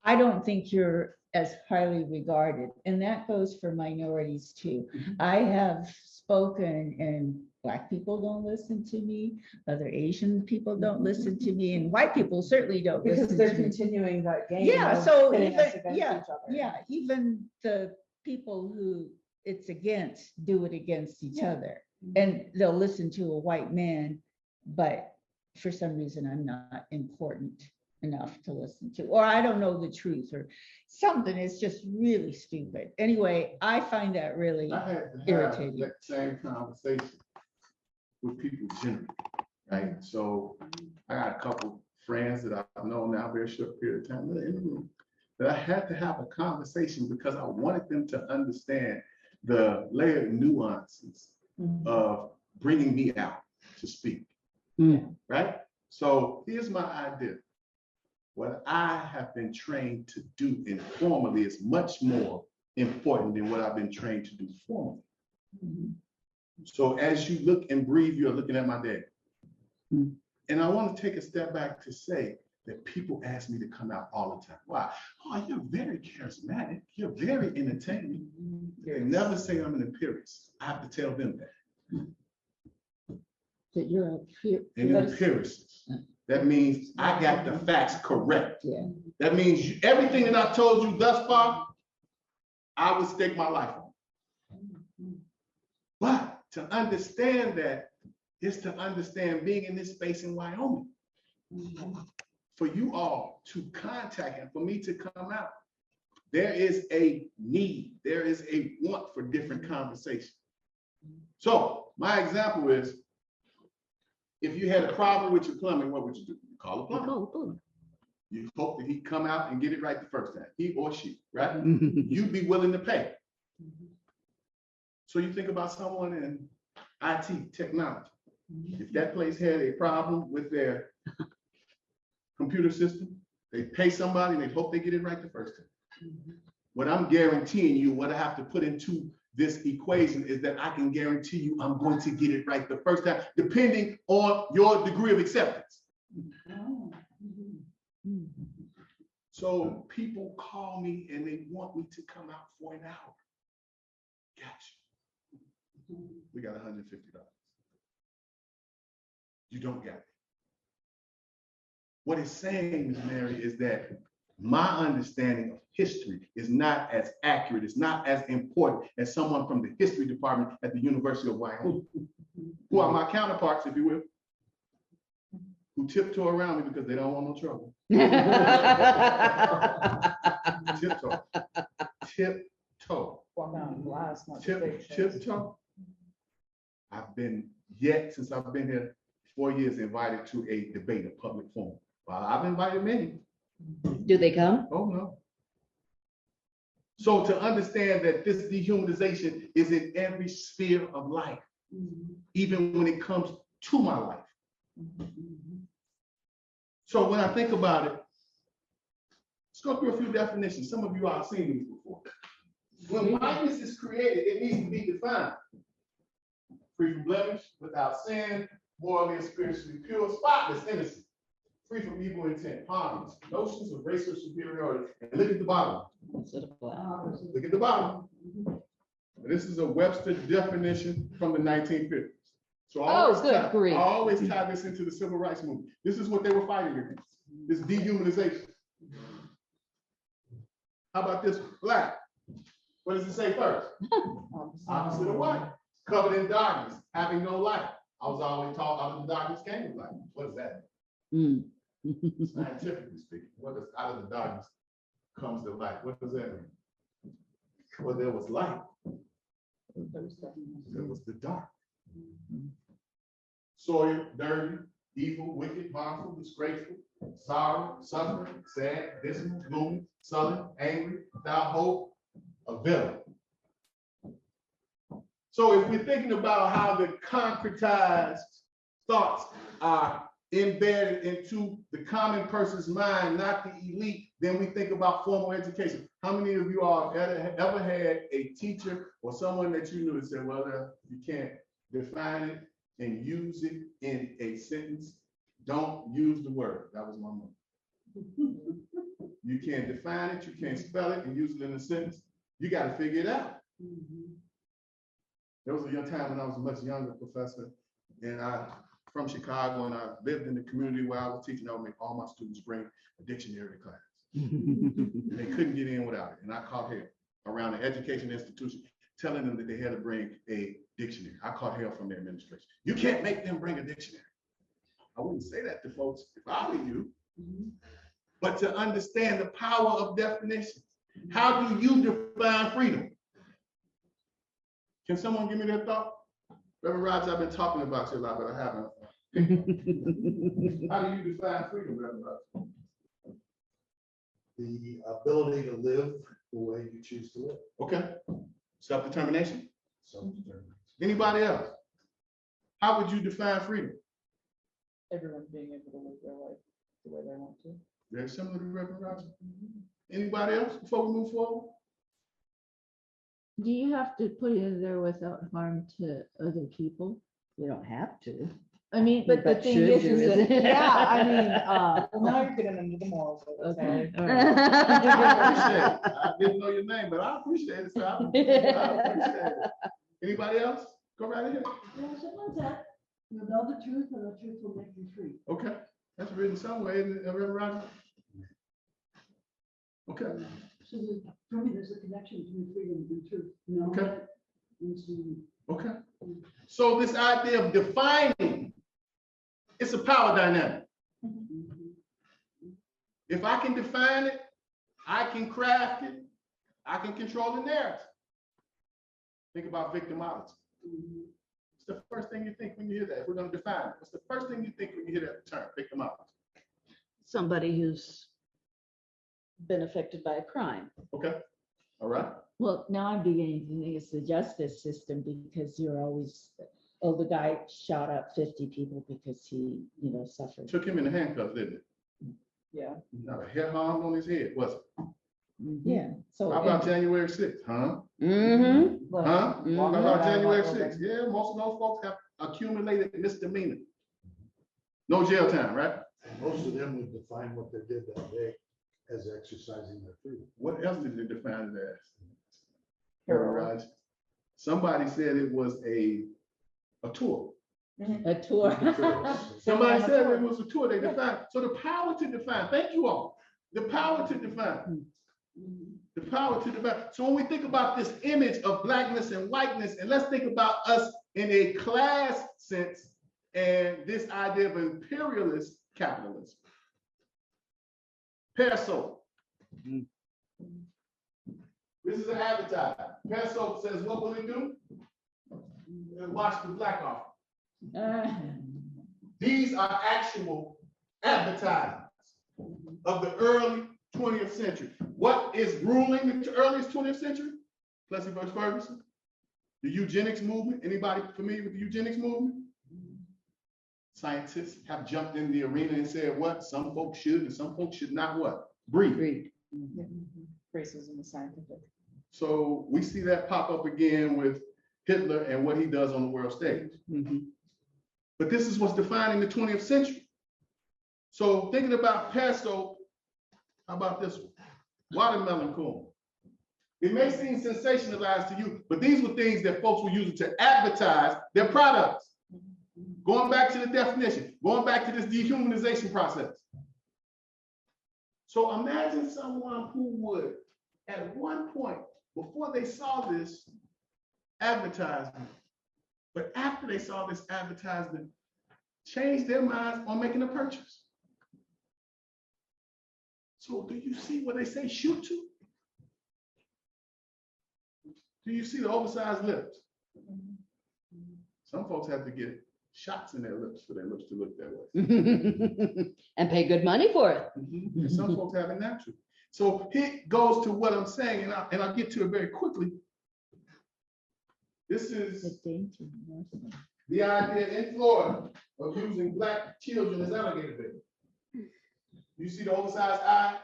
I don't think you're as highly regarded, and that goes for minorities too. I have spoken and Black people don't listen to me, other Asian people don't listen to me, and white people certainly don't listen because they're to me. continuing that game. Yeah, of so pitting even, us against yeah, each other. yeah, even the people who it's against do it against each other. And they'll listen to a white man, but for some reason I'm not important enough to listen to, or I don't know the truth or something. It's just really stupid. Anyway, I find that really I had to have irritating. that same conversation with people generally, right? So I got a couple friends that I've known now a very short period of time in the room that I had to have a conversation because I wanted them to understand the layered nuances of bringing me out to speak, right? So here's my idea. What I have been trained to do informally is much more important than what I've been trained to do formally. So as you look and breathe, you're looking at my dad. And I want to take a step back to say that people ask me to come out all the time. Why? Oh, you're very charismatic. You're very entertaining. They never say I'm an empiricist. I have to tell them that. That you're a peer. An empiricist. That means I got the facts correct. Yeah. That means everything that I've told you thus far, I would stake my life on. But to understand that is to understand being in this space in Wyoming. For you all to contact and for me to come out, there is a need, there is a want for different conversation. So my example is, if you had a problem with your plumbing, what would you do? You call a plumber. You hope that he'd come out and get it right the first time, he or she, right? You'd be willing to pay. So you think about someone in IT, technology. If that place had a problem with their computer system, they pay somebody and they hope they get it right the first time. What I'm guaranteeing you, what I have to put into this equation is that I can guarantee you I'm going to get it right the first time, depending on your degree of acceptance. So people call me and they want me to come out for an hour. Gotcha. We got $150. You don't get it. What it's saying, Ms. Mary, is that my understanding of history is not as accurate, it's not as important as someone from the history department at the University of Wyoming, who are my counterparts, if you will, who tiptoe around me because they don't want no trouble. Tiptoe. Tiptoe. Walking on glass, not the big shit. Tiptoe. I've been, yet since I've been here 4 years, invited to a debate, a public forum. Well, I've invited many. Do they come? Oh, no. So to understand that this dehumanization is in every sphere of life, even when it comes to my life. So when I think about it, let's go through a few definitions. Some of you all have seen these before. When whiteness is created, it needs to be defined. Free from blemish, without sin, morally and spiritually pure, spotless, innocent, free from evil intent, harmless, notions of racial superiority. And look at the bottom. Look at the bottom. This is a Webster definition from the 1950s. So I always tie this into the civil rights movement. This is what they were fighting against. This dehumanization. How about this? Black. What does it say first? Opposite of white. Covered in darkness, having no light. I was always taught out of the darkness came the light. What does that mean? Scientifically speaking, what does out of the darkness comes the light? What does that mean? Well, there was light. There was the dark. Soiled, dirty, evil, wicked, harmful, disgraceful, sorrow, suffering, sad, dismal, gloomy, sullen, angry, without hope, a villain. So if we're thinking about how the concretized thoughts are embedded into the common person's mind, not the elite, then we think about formal education. How many of you all have ever had a teacher or someone that you knew that said, well, you can't define it and use it in a sentence? Don't use the word. That was my mom. You can't define it, you can't spell it and use it in a sentence. You got to figure it out. There was a young time when I was a much younger professor, and from Chicago, and I lived in the community where I was teaching. I would make all my students bring a dictionary to class. And they couldn't get in without it. And I caught hell around an education institution, telling them that they had to bring a dictionary. I caught hell from the administration. You can't make them bring a dictionary. I wouldn't say that to folks if I were you, but to understand the power of definitions. How do you define freedom? Can someone give me their thought? Reverend Rogers, I've been talking about you a lot, but I haven't. How do you define freedom, Reverend Rogers? The ability to live the way you choose to live. Okay. Self-determination. Self-determination. Anybody else? How would you define freedom? Everyone being able to live their life the way they want to. Very similar to Reverend Rogers. Anybody else before we move forward? Do you have to put it in there without harm to other people? We don't have to. I mean, but the But thing should is you, isn't it? yeah, I mean, Well, now you're getting into the morals. of it, okay. so- all I right. appreciate it. I didn't know your name, but I appreciate it. So I appreciate it. Anybody else? Go right ahead. Yeah, something like that. You know the truth and the truth will make you free. Okay. That's written somewhere, isn't it, Reverend Rogers? Okay. So for me, there's a connection between freedom and truth. You know Okay. that? And so, Okay. So this idea of defining, it's a power dynamic. If I can define it, I can craft it, I can control the narrative. Think about victimology. It's the first thing you think when you hear that. If we're going to define it, what's the first thing you think when you hear that term, victimology? Somebody who's been affected by a crime. Okay. All right. Well, now I'm beginning to think it's the justice system because you're always, oh, the guy shot up 50 people because he, suffered. Took him in the handcuffs, didn't it? Yeah. Not a hair harm on his head, was it? Yeah, so. How about January 6th, huh? Mm-hmm. Well, Huh? walking How about around January like 6th? Yeah, most of those folks have accumulated misdemeanor. No jail time, right? Most of them would define what they did that day as exercising their freedom. What else did they define it as? Heroin. Raj? Somebody said it was a tour. A tour. Somebody said it was a tour. They defined. So the power to define. Thank you all. The power to define. The power to define. So when we think about this image of blackness and whiteness, and let's think about us in a class sense and this idea of imperialist capitalism. Peso. This is an advertisement. Peso says, what will it do? It'll watch the black offering. These are actual advertisements of the early 20th century. What is ruling the earliest 20th century? Plessy versus Ferguson. The eugenics movement. Anybody familiar with the eugenics movement? Scientists have jumped in the arena and said what? Some folks should and some folks should not what? Breed. Racism is scientific. So we see that pop up again with Hitler and what he does on the world stage. But this is what's defining the 20th century. So thinking about pesto, how about this one? Watermelon corn. It may seem sensationalized to you, but these were things that folks were using to advertise their products. Going back to the definition, going back to this dehumanization process. So imagine someone who would, at one point, before they saw this advertisement, but after they saw this advertisement, change their minds on making a purchase. So do you see what they say shoot to? Do you see the oversized lips? Some folks have to get shots in their lips for their lips to look that way. And pay good money for it. And some folks have it naturally. So it goes to what I'm saying, and I'll get to it very quickly. This is the idea in Florida of using Black children as alligator bait. You see the oversized eyes?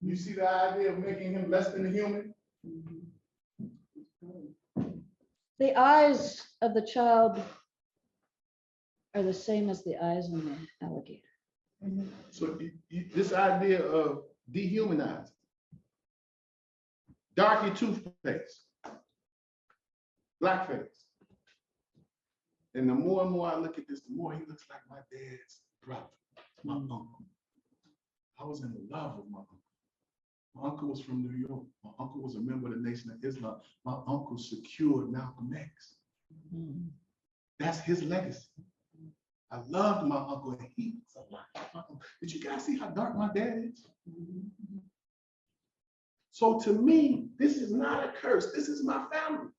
You see the idea of making him less than a human? The eyes of the child are the same as the eyes on the alligator. So this idea of dehumanizing, darky toothpaste, blackface. And the more and more I look at this, the more he looks like my dad's brother, my uncle. I was in love with my uncle. My uncle was from New York. My uncle was a member of the Nation of Islam. My uncle secured Malcolm X. That's his legacy. I loved my uncle, and he was a lot like my uncle. Did you guys see how dark my dad is? So to me, this is not a curse. This is my family.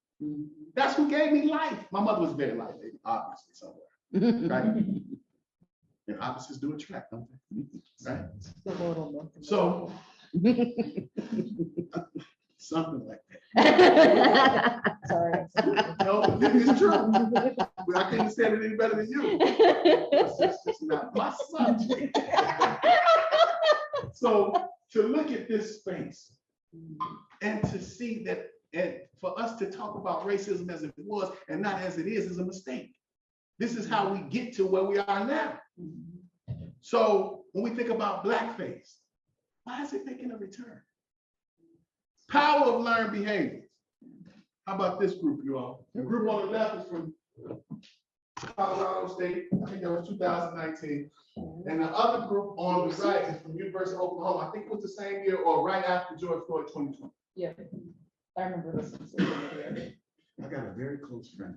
That's who gave me life. My mother was very light, baby, obviously, somewhere. Right? And opposites do attract, don't they? Right? So something like that. Sorry. No, it's true. But I couldn't say it any better than you. It's just not my subject. So to look at this space and to see that, and for us to talk about racism as it was and not as it is a mistake. This is how we get to where we are now. So when we think about blackface, why is it making a return? Power of learned behaviors. How about this group, you all? The group on the left is from Colorado State. I think that was 2019. And the other group on the right is from University of Oklahoma. I think it was the same year or right after George Floyd 2020. Yeah, I remember this. I got a very close friend,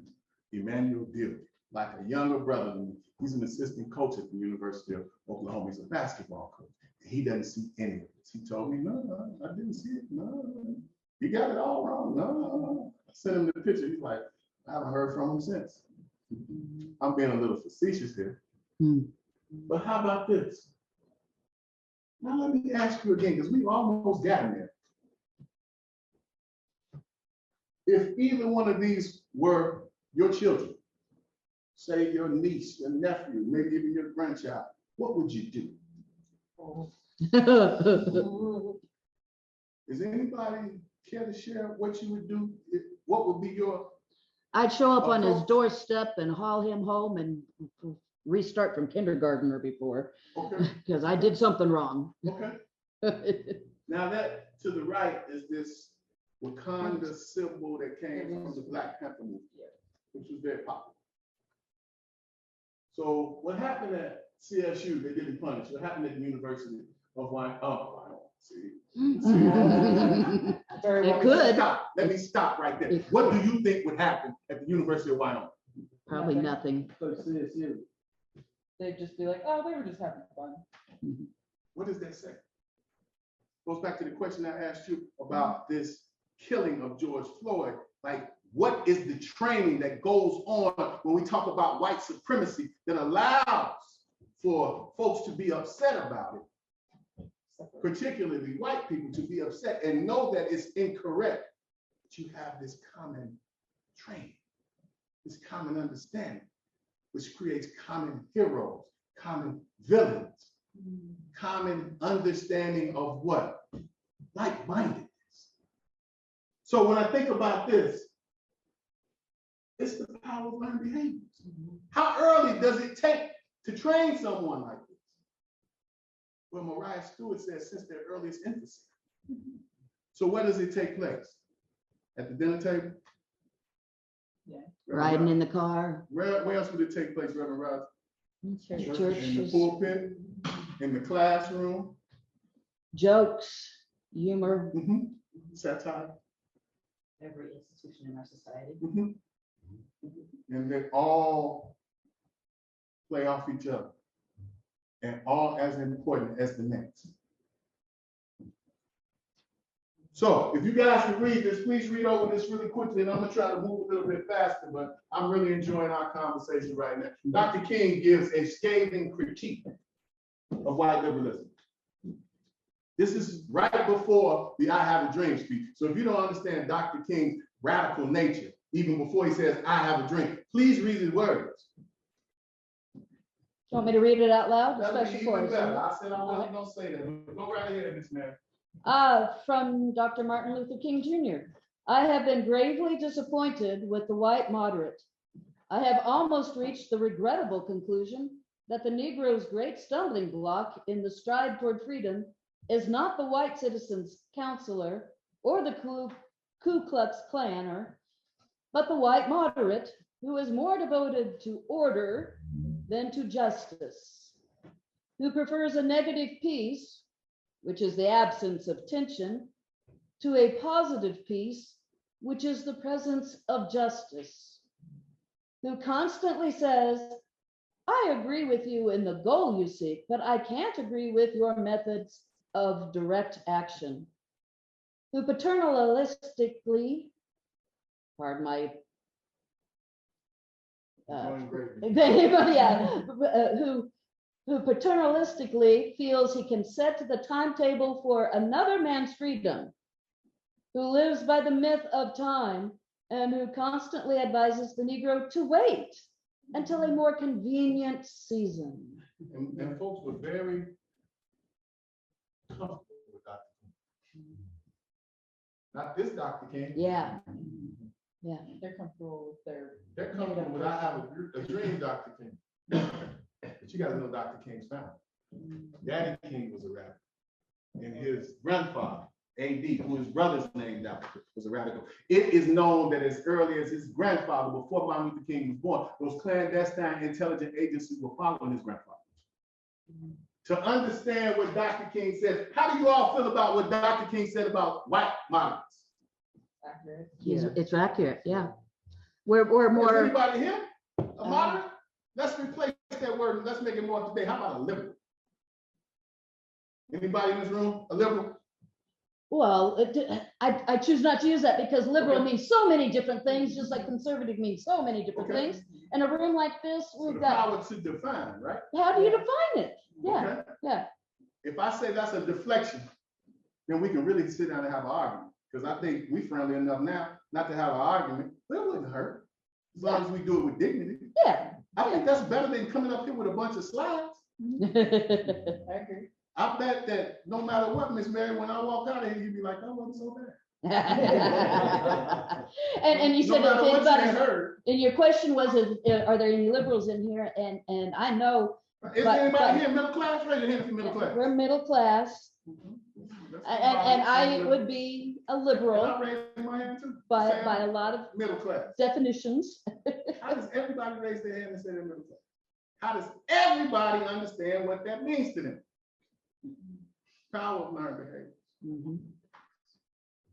Emmanuel Dill, like a younger brother than me. He's an assistant coach at the University of Oklahoma. He's a basketball coach. He doesn't see any of this. He told me, no, I didn't see it. No, you got it all wrong. No. I sent him the picture. He's like, I haven't heard from him since. I'm being a little facetious here. But how about this? Now let me ask you again, because we've almost gotten there. If either one of these were your children, say your niece, your nephew, maybe even your grandchild, what would you do? Is anybody care to share what you would do? What would be your? I'd show up on his doorstep and haul him home and restart from kindergarten or before. Okay. Because I did something wrong. Okay. Now that to the right is this Wakanda symbol that came from the Black Panther movement, which was very popular. So what happened at CSU, they didn't punish. What happened at the University of Wyoming? Oh, I don't see. It could. Let me stop right there. What do you think would happen at the University of Wyoming? Probably nothing. They'd just be like, oh, they were just having fun. What does that say? Goes back to the question I asked you about this killing of George Floyd. Like, what is the training that goes on when we talk about white supremacy that allows for folks to be upset about it, particularly white people to be upset and know that it's incorrect? But you have this common training, this common understanding, which creates common heroes, common villains, common understanding of what? Like-mindedness. So when I think about this, it's the power of learned behaviors. How early does it take to train someone like this? Well, Mariah Stewart says since their earliest infancy. So where does it take place? At the dinner table? Yeah. Riding in the car. Where else would it take place, Reverend Roger? Church. In the pulpit, in the classroom, jokes, humor. Satire. Every institution in our society. And they all play off each other and all as important as the next. So if you guys can read this, please read over this really quickly, and I'm gonna try to move a little bit faster, but I'm really enjoying our conversation right now. Dr. King gives a scathing critique of white liberalism. This is right before the I Have a Dream speech. So if you don't understand Dr. King's radical nature, even before he says, I have a dream, please read his words. You want me to read it out loud? That'd be Special even force. better. I said I wasn't gonna say that. Go right ahead, Miss Mary. From Dr. Martin Luther King Jr. I have been gravely disappointed with the white moderate. I have almost reached the regrettable conclusion that the Negro's great stumbling block in the stride toward freedom is not the white citizen's counselor or the Ku Klux Klaner, but the white moderate who is more devoted to order than to justice, who prefers a negative peace, which is the absence of tension, to a positive peace, which is the presence of justice, who constantly says, I agree with you in the goal you seek, but I can't agree with your methods of direct action, who paternalistically, pardon my, who paternalistically feels he can set the timetable for another man's freedom, who lives by the myth of time, and who constantly advises the Negro to wait until a more convenient season. And folks were very comfortable with Dr. King. Not this Dr. King. Yeah. Yeah. They're comfortable with their. They're comfortable with I have a dream, Dr. King. But you gotta know Dr. King's family. Daddy King was a radical. And his grandfather, AD, who his brother's named after, was a radical. It is known that as early as his grandfather, before Martin Luther King was born, those clandestine intelligence agencies were following his grandfather. To understand what Dr. King said, how do you all feel about what Dr. King said about white moderates? Accurate. It's accurate, yeah. We're Is more. anybody here a moderate? Let's replace that word and let's make it more today. How about a liberal? Anybody in this room a liberal? Well, I choose not to use that because liberal Okay. means so many different things, just like conservative means so many different Okay. things. In a room like this, So we've the got, power to define, right? how do you define it? Yeah, Okay. yeah. If I say that's a deflection, then we can really sit down and have an argument. Because I think we friendly enough now not to have an argument, but it wouldn't hurt. As long as we do it with dignity. Yeah. I think that's better than coming up here with a bunch of slides. I agree. I bet that no matter what, Miss Mary, when I walk out of here, you'd be like, that wasn't so bad. And you No said, matter if what you had anybody, heard. and your question was, are there any liberals in here? And I know. Is but- anybody here middle class? Raise your hand if you're middle class. We're middle class, and I would be a And liberal I raise my hand too. by Say I'm a lot of middle class. definitions. How does everybody raise their hand and say they're middle class? How does everybody understand what that means to them? Power of learned behavior. Mhm.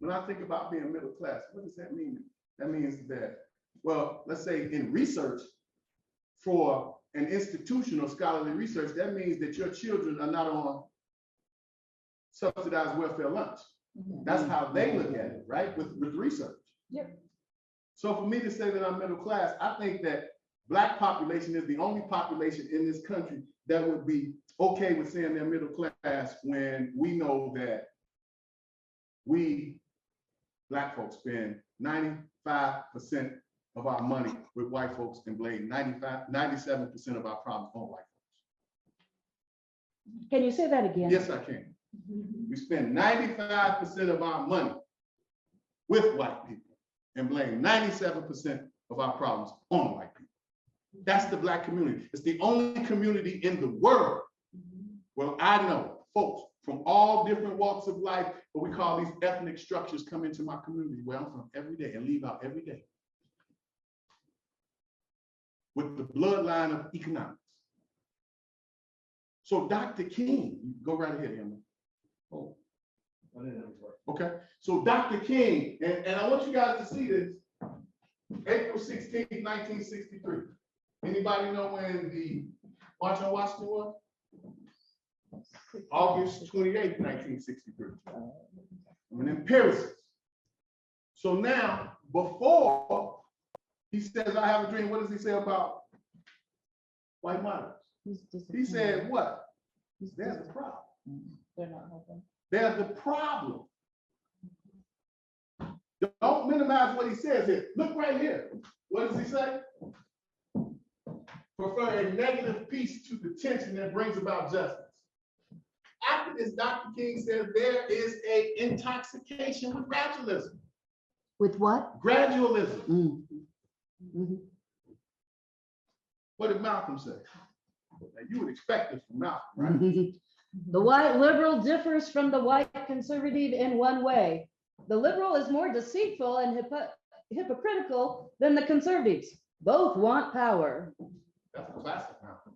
When I think about being middle class, what does that mean? That means that, well, let's say in research, for an institution or scholarly research, that means that your children are not on subsidized welfare lunch. That's how they look at it, right? With research. Yep. So for me to say that I'm middle class, I think that Black population is the only population in this country that would be okay with saying they're middle class when we know that we, Black folks, spend 95% of our money with white folks and blame 97% of our problems on white folks. Can you say that again? Yes, I can. We spend 95% of our money with white people and blame 97% of our problems on white people. That's the Black community. It's the only community in the world where I know folks from all different walks of life, what we call these ethnic structures, come into my community where I'm from every day and leave out every day with the bloodline of economics. So Dr. King, go right ahead, Emma. Oh. Okay, so Dr. King, and I want you guys to see this, April 16th, 1963. Anybody know when the March on Washington was? August 28th, 1963. I'm an empiricist. So now, before he says, I have a dream, what does he say about white moderates? He said, what? There's the problem. They're not helping. There's the problem. Don't minimize what he says here. Look right here. What does he say? Prefer a negative piece to the tension that brings about justice. After this, Dr. King says there is an intoxication with gradualism. With what? Gradualism. Mhm. What did Malcolm say? You would expect this from Malcolm, right? The white liberal differs from the white conservative in one way. The liberal is more deceitful and hypocritical than the conservatives. Both want power. That's a classic Malcolm.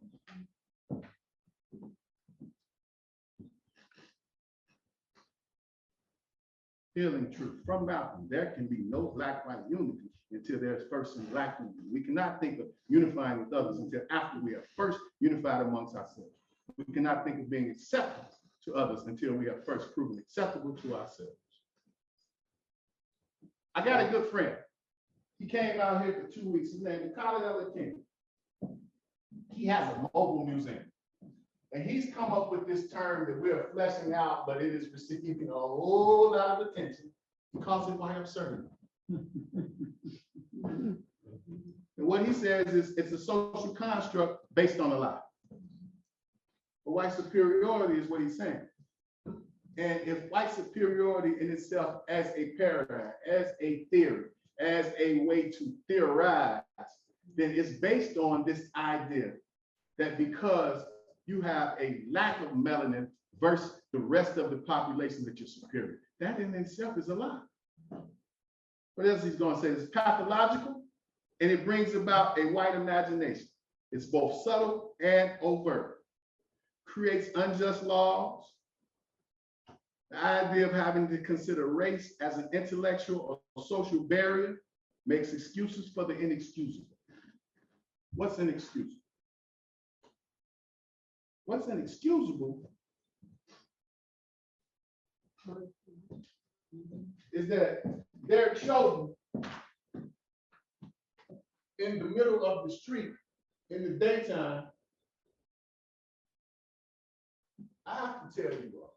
Healing truth from Malcolm. There can be no black-white unity until there's first some black unity. We cannot think of unifying with others until after we are first unified amongst ourselves. We cannot think of being acceptable to others until we have first proven acceptable to ourselves. I got a good friend. He came out here for 2 weeks. His name is Colin King. He has a mobile museum. And he's come up with this term that we're fleshing out, but it is receiving a whole lot of attention. He calls it white absurdity. And what he says is it's a social construct based on a lie. But white superiority is what he's saying. And if white superiority in itself as a paradigm, as a theory, as a way to theorize, then it's based on this idea that because you have a lack of melanin versus the rest of the population that you're superior. That in itself is a lie. What else he's going to say? It's pathological and it brings about a white imagination. It's both subtle and overt. Creates unjust laws. The idea of having to consider race as an intellectual or social barrier makes excuses for the inexcusable. What's inexcusable? What's inexcusable is that they're chosen in the middle of the street in the daytime. I have to tell you all,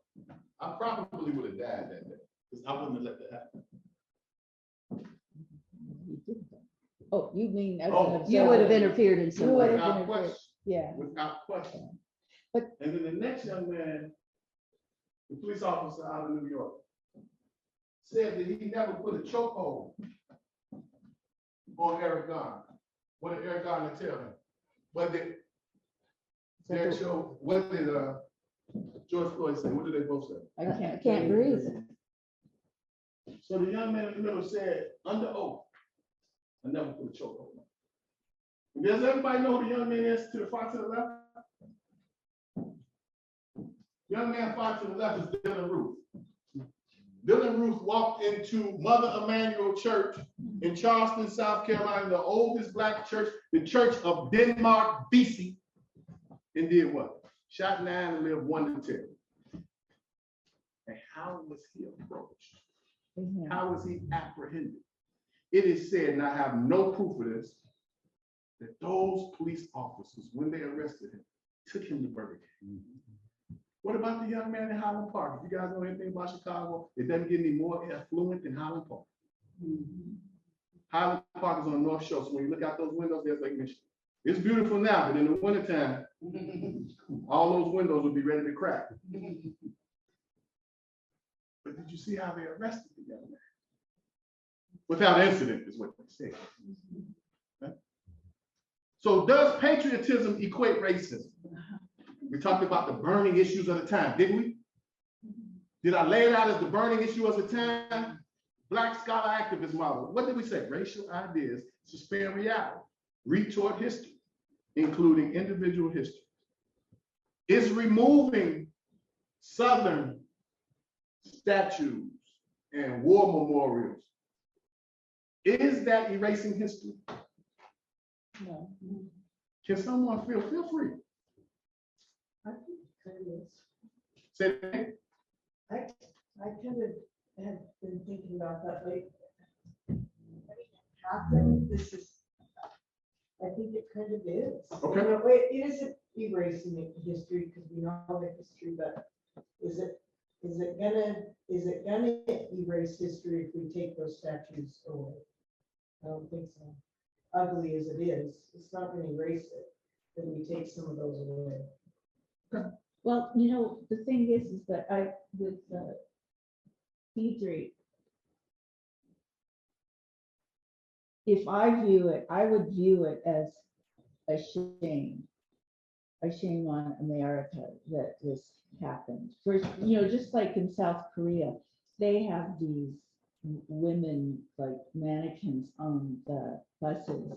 I probably would have died that day because I wouldn't have let that happen. Oh, you mean? as an Oh, You would have observer. interfered in some You would way. have Without interfered. question. Yeah. Without question. But- And then the next young man, the police officer out of New York, said that he never put a chokehold on Eric Garner. What did Eric Garner tell him? What did Derek Chauvin, what did George Floyd say? What did they both say? I Can't breathe. So the young man in the middle said, under oath, I never put a chokehold on. And does everybody know who the young man is to the far to the left? Young man far to the left is Dylan Ruth. Dylan Ruth walked into Mother Emanuel Church in Charleston, South Carolina, the oldest black church, the Church of Denmark, BC, and did what? Shot 9 and lived 1 to 10. And how was he approached? How was he apprehended? It is said, and I have no proof of this, that those police officers, when they arrested him, took him to Burger King. What about the young man in Highland Park? If you guys know anything about Chicago, it doesn't get any more affluent than Highland Park. Highland Park is on the North Shore, so when you look out those windows, there's Lake Michigan. It's beautiful now, but in the wintertime, all those windows will be ready to crack. But did you see how they arrested the young man? Without incident is what they said. Okay? So does patriotism equate racism? We talked about the burning issues of the time, didn't we? Did I lay it out as the burning issue of the time? Black scholar activist model. What did we say? Racial ideas suspend reality, retort history, including individual history. Is removing Southern statues and war memorials, is that erasing history? No. Can someone feel free? I think it kind of is. Say it again. I kind of have been thinking about that, like, happened, this is, I think it kind of is. Okay. In a way, it isn't erasing the history, because we know the history, but is it gonna erase history if we take those statues away? I don't think so. Ugly as it is, it's not gonna erase it, if we take some of those away. Well, you know, the thing is that with Fredrick, if I view it, I would view it as a shame on America that this happened. First, you know, just like in South Korea, they have these women like mannequins on the buses,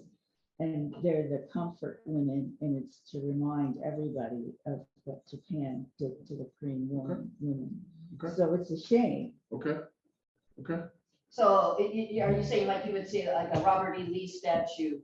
and they're the comfort women, and it's to remind everybody of what Japan did to the Korean women. Okay. So it's a shame. Okay. Okay. So are you saying like you would see like a Robert E. Lee statue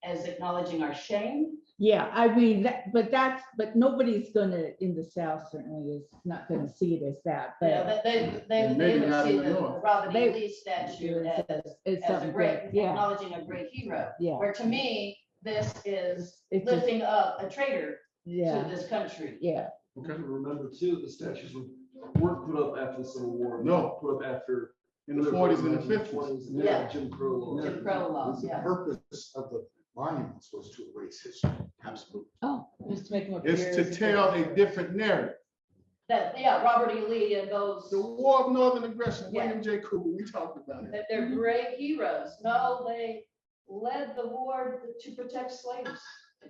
as acknowledging our shame? Yeah, I mean, but nobody's gonna, in the South certainly is not gonna see it as that, You know, but they maybe would not see in the the North. Robert E. They- Lee statue it's as a something great, great, yeah, acknowledging a great hero. yeah, Where to me, this is It's just- lifting up a traitor to yeah, this country. yeah. Okay. Remember too, the statues weren't put up after the Civil War. They No. were put up after. In the 40s and the 50s. Yeah. Jim Crow laws. Jim Crow laws, The yeah. purpose of the monuments was to erase history. Absolutely. Oh, Just to make them It's appear. to as tell if- a different narrative. That, yeah, Robert E. Lee and those, The War of Northern Aggression, Yeah. William J. Cooper, we talked about it. that they're great heroes. No, they led the war to protect slaves,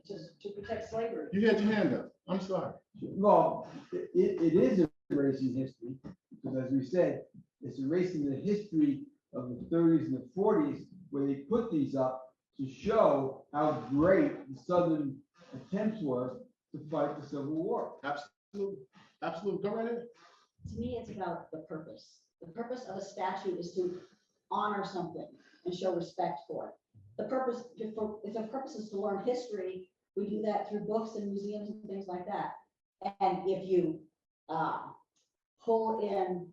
to protect slavery. You had your hand up. I'm sorry. Well, it is erasing history, because as we said, it's erasing the history of the 30s and the 40s, where they put these up to show how great the Southern attempts were to fight the Civil War. Absolutely. Absolutely. Go right ahead. To me, it's about the purpose. The purpose of a statue is to honor something and show respect for it. The purpose, if the purpose is to learn history, we do that through books and museums and things like that. And if you pull in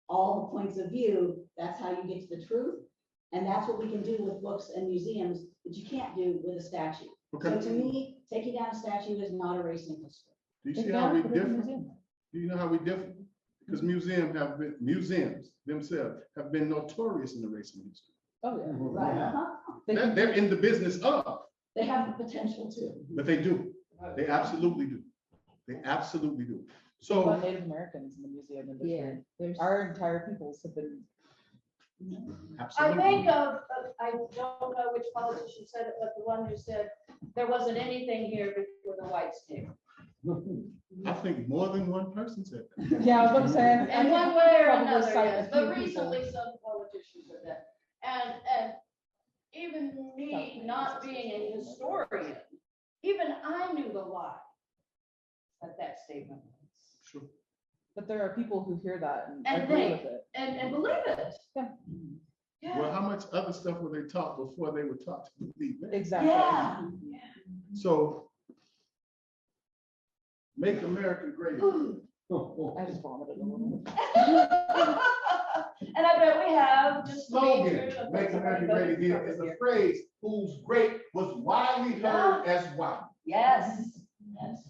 all the points of view, that's how you get to the truth. And that's what we can do with books and museums that you can't do with a statue. Okay. So to me, taking down a statue is not erasing history. Do you see how we differ? Do you know how we differ? Because museums themselves have been notorious in erasing history. Oh, yeah. Right? Uh-huh. They're in the business of, They have the potential to. but they do. They absolutely do. They absolutely do. So about So, Native Americans in the museum Yeah, industry. there's. Our entire peoples have been. I absolutely. think of, I don't know which politician said it, but the one who said there wasn't anything here before the whites came. I think more than one person said that. Yeah, I was about to say. I In could one way or probably another, cite yes, a but few people. recently some politicians said that. And even me not being a historian, even I knew the lie that statement was. Sure. But there are people who hear that and And agree think. with it. And believe it. Yeah. Yeah. Well, how much other stuff were they taught before they were taught to believe that? Exactly. Yeah. So, make America great. I just vomited a little. And I bet we have just. Slogan, make America great again, is a phrase whose great was widely heard as white. Yes, yes.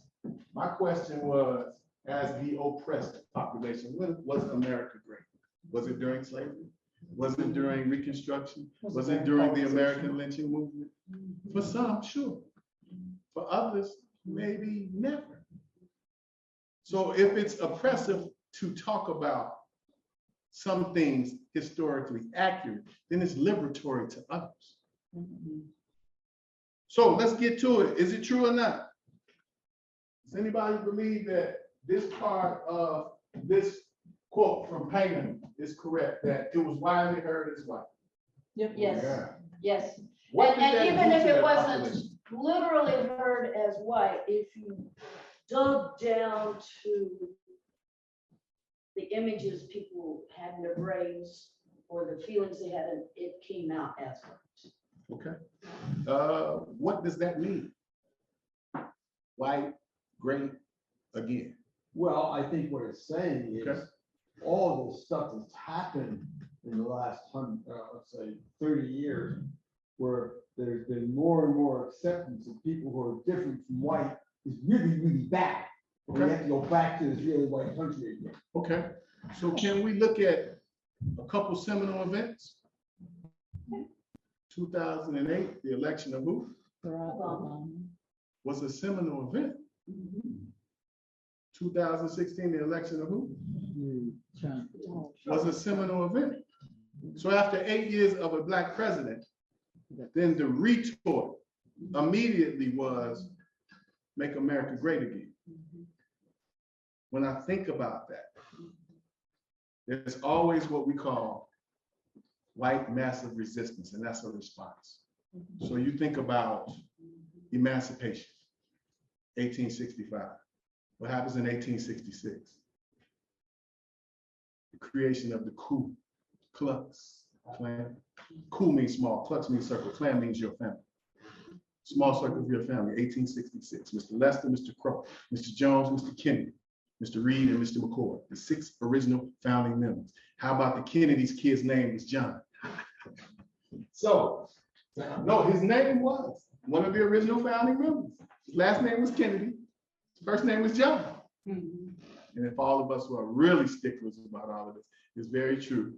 My question was, as the oppressed population, when was America great? Was it during slavery? Was it during Reconstruction? Was it during the American lynching movement? For some, sure. For others, maybe never. So if it's oppressive to talk about some things historically accurate, then it's liberatory to others. So let's get to it. Is it true or not? Does anybody believe that this part of this quote from Painter is correct, that it was widely heard as white? Yep. Yes, Yeah. yes. What did And that even do if to it that wasn't population? literally heard as white, if you dug down to the images people had in their brains or the feelings they had, and it came out as words. Okay. What does that mean? White, great, again. Well, I think what it's saying is, Okay. all this stuff that's happened in the last let's say 30 years, where there's been more and more acceptance of people who are different from white is really, really bad. We Okay. have to go back to this really white country again. Okay. So can we look at a couple seminal events? 2008, the election of who was a seminal event. 2016, the election of who was a seminal event. So after 8 years of a black president, then the retort immediately was make America great again. When I think about that, there's always what we call white massive resistance, and that's a response. So you think about emancipation, 1865. What happens in 1866? The creation of the Ku Klux Klan. Ku means small, Klux means circle, Klan means your family. Small circle of your family, 1866. Mr. Lester, Mr. Crow, Mr. Jones, Mr. Kennedy, Mr. Reed, and Mr. McCord, the 6 original founding members. How about the Kennedy's kid's name was John? So, no, his name was one of the original founding members. His last name was Kennedy. His first name was John. And if all of us who are really sticklers about all of this, it's very true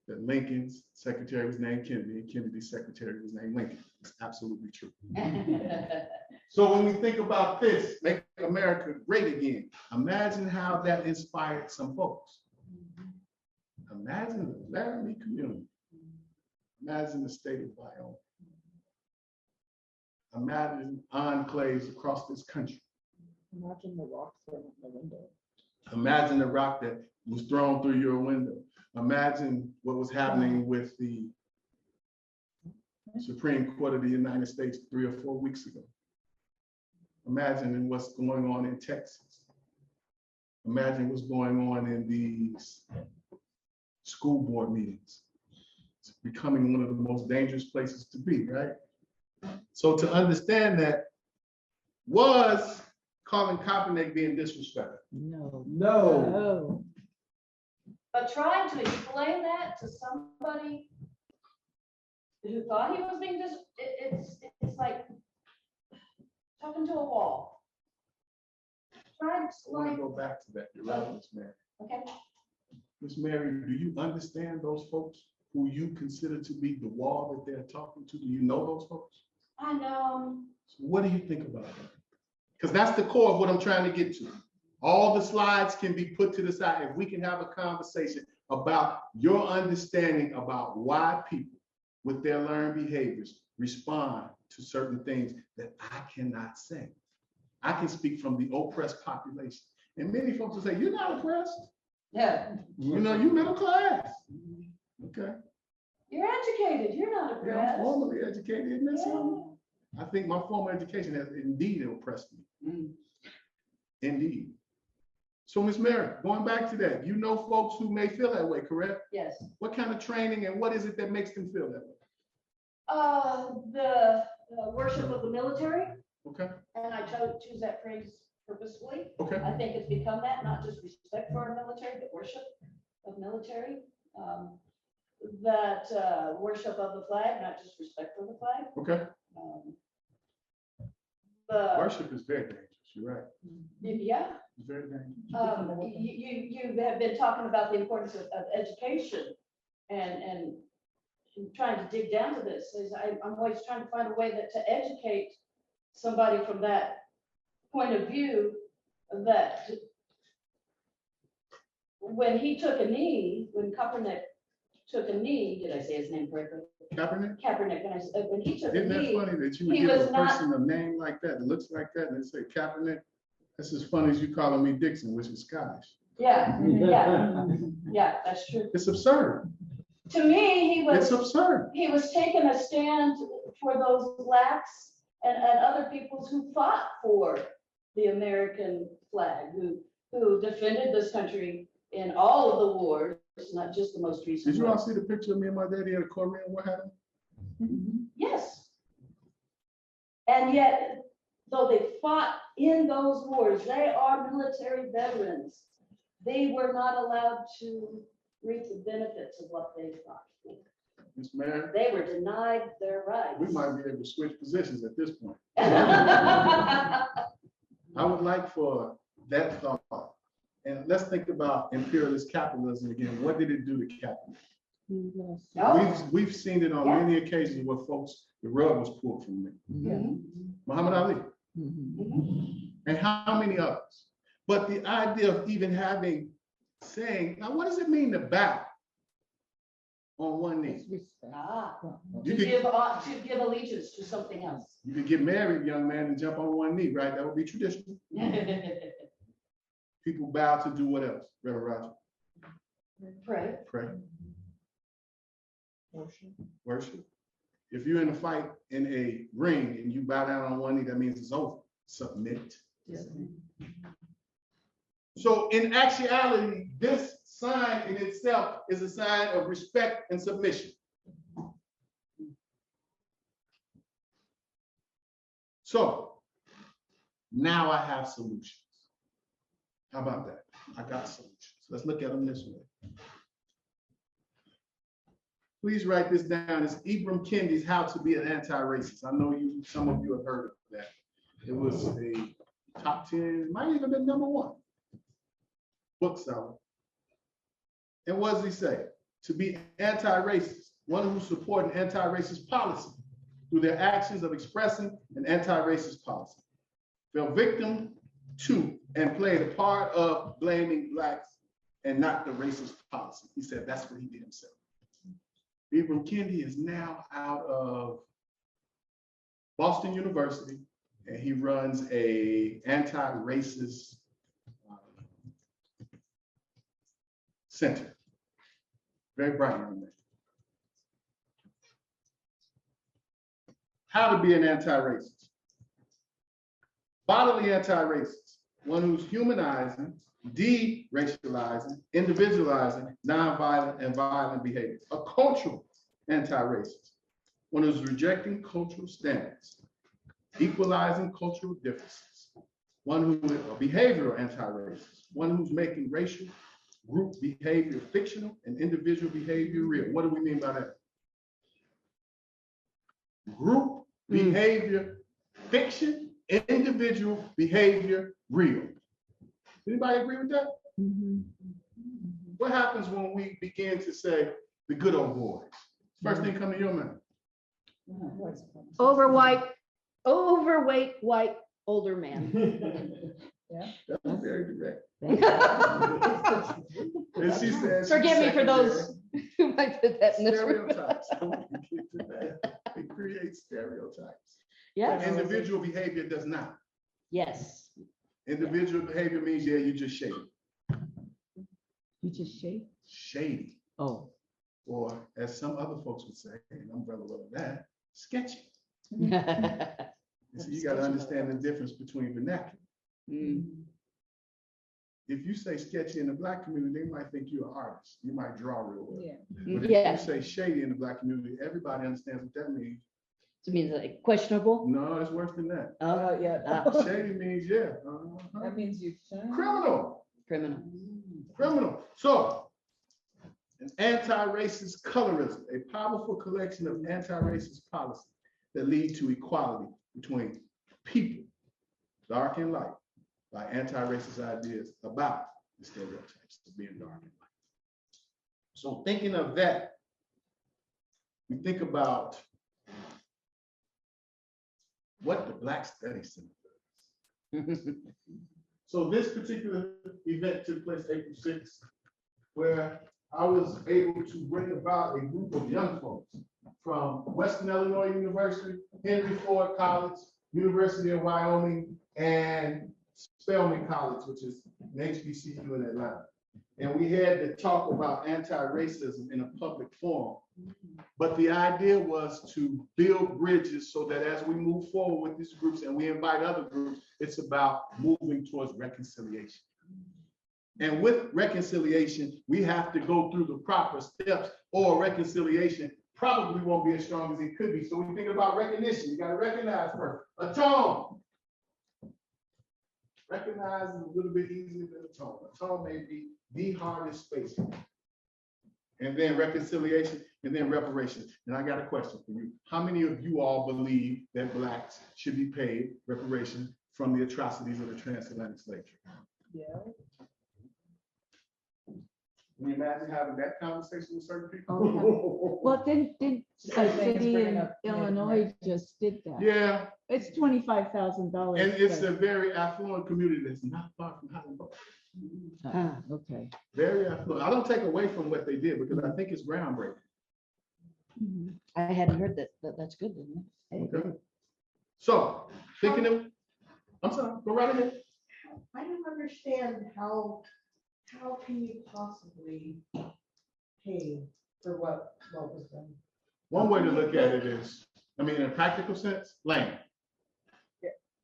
that Lincoln's secretary was named Kennedy and Kennedy's secretary was named Lincoln. It's absolutely true. So when we think about this, make America great again, imagine how that inspired some folks. Imagine the Laramie community. Imagine the state of Wyoming. Imagine enclaves across this country. Imagine the rock thrown in the window. Imagine the rock that was thrown through your window. Imagine what was happening with the Supreme Court of the United States 3 or 4 weeks ago. Imagine what's going on in Texas. Imagine what's going on in these school board meetings. It's becoming one of the most dangerous places to be, right? So to understand that, was Colin Kaepernick being disrespectful? No. But trying to explain that to somebody who thought he was being it's like talking to a wall. Try to I want to explain. go back to that. You're right, Miss Mary. Okay. Miss Mary, do you understand those folks who you consider to be the wall that they're talking to? Do you know those folks? I know. So what do you think about that? Because that's the core of what I'm trying to get to. All the slides can be put to the side if we can have a conversation about your understanding about why people with their learned behaviors respond to certain things that I cannot say. I can speak from the oppressed population. And many folks will say, you're not oppressed. Yeah. You know, you're middle class. Okay. You're educated. You're not Yeah, I'm oppressed. formally educated, isn't that Yeah. something? I think my formal education has indeed oppressed me. Indeed. So Miss Mary, going back to that, you know folks who may feel that way, correct? Yes. What kind of training and what is it that makes them feel that way? The worship of the military, Okay, and I choose that phrase purposefully. okay, I think it's become that, not just respect for our military, but worship of military. That worship of the flag, not just respect for the flag. okay. The Worship is very dangerous, you're right. yeah. It's very dangerous. You have been talking about the importance of education and trying to dig down to this. I'm always trying to find a way to educate somebody from that point of view, that when he took a knee, when Kaepernick took a knee, did I say his name correctly? Kaepernick? Kaepernick, when he took a Isn't that knee, funny that you would he give was a not- person a name like that, that looks like that, and they say Kaepernick? That's as funny as you calling me Dixon, which is Scottish. yeah, that's true. It's absurd. To me, It's absurd. he was taking a stand for those blacks and other peoples who fought for the American flag, who defended this country in all of the wars, not just the most recent. Did you all wars. see the picture of me and my daddy at a Korean War happened? Yes. And yet, though they fought in those wars, they are military veterans. They were not allowed to reap the benefits of what they fought for. Ms. Mayor, They were denied their rights. we might be able to switch positions at this point. I would like for that thought. And let's think about imperialist capitalism again. What did it do to capitalism? Oh. We've seen it on Yeah. many occasions where folks, the rug was pulled from them. Mhm. Muhammad Ali, Mhm. and how many others? But the idea of even saying, now what does it mean to bow on one knee? Ah, You to could, give allegiance to something else. you could get married, young man, and jump on one knee, right? That would be traditional. People bow to do what else, Reverend Roger? Pray. Pray. Worship. If you're in a fight in a ring and you bow down on one knee, that means it's over. Submit. So in actuality, this sign in itself is a sign of respect and submission. So now I have solutions. How about that? I got solutions. Let's look at them this way. Please write this down. It's Ibram Kendi's How to Be an Anti-Racist. I know some of you have heard of that. It was a top 10, might even been #1 book seller. And what does he say? To be anti-racist, one who supports an anti-racist policy through their actions of expressing an anti-racist policy. Fell victim to and played a part of blaming blacks and not the racist policy. He said that's what he did himself. Ibram Kendi is now out of Boston University, and he runs a anti-racist center. Very bright young man. How to be an anti-racist. Bodily anti-racist, one who's humanizing, de-racializing, individualizing, nonviolent and violent behavior. A cultural anti-racist, one who's rejecting cultural standards, equalizing cultural differences. One who is a behavioral anti-racist, one who's making racial group behavior fictional and individual behavior real. What do we mean by that? Group behavior fiction, individual behavior real. Anybody agree with that? What happens when we begin to say the good old boys? First thing come to your mind. Overweight, white, older man. That was very direct. And she said, Forgive me for those who might put that in this room. stereotypes. It creates stereotypes. Yes, Individual behavior does not. yes. Individual behavior means, yeah, you just shady. You just shake. Shady. Oh. Or as some other folks would say, and I'm well aware of that, sketchy. So you got to understand the difference between vernacular. If you say sketchy in the Black community, they might think you're an artist. You might draw real well. Yeah. But if Yeah. you say shady in the Black community, everybody understands what that means. It means like questionable. No, it's worse than that. Oh, Yeah. Shady means, yeah, That means you. criminal. criminal. Criminal. So, an anti-racist colorism, a powerful collection of anti-racist policies that lead to equality between people, dark and light, by anti-racist ideas about the stereotypes of being dark and light. So thinking of that, we think about what the Black Studies Center does. So this particular event took place April 6th, where I was able to bring about a group of young folks from Western Illinois University, Henry Ford College, University of Wyoming, and Spelman College, which is an HBCU in Atlanta. And we had to talk about anti-racism in a public forum. But the idea was to build bridges so that as we move forward with these groups and we invite other groups, it's about moving towards reconciliation. And with reconciliation, we have to go through the proper steps, or reconciliation probably won't be as strong as it could be. So when you think about recognition, you got to recognize first. Atone. Recognize is a little bit easier than atone. Atone may be the hardest space. And then reconciliation, and then reparations. And I got a question for you. How many of you all believe that blacks should be paid reparations from the atrocities of the transatlantic slave trade? Yeah. Can you imagine having that conversation with certain people? Well, didn't Same a thing as city bringing in up Native Illinois American. just did that? Yeah, It's $25,000. and it's a very affluent community that's not far from Highland Park. Ah, okay. Very affluent. I don't take away from what they did because I think it's groundbreaking. I hadn't heard that, but that's good, isn't it? Okay. So, thinking of, I'm sorry, go right ahead. I don't understand how can you possibly pay for what was done? One way to look at it is, I mean, in a practical sense, land,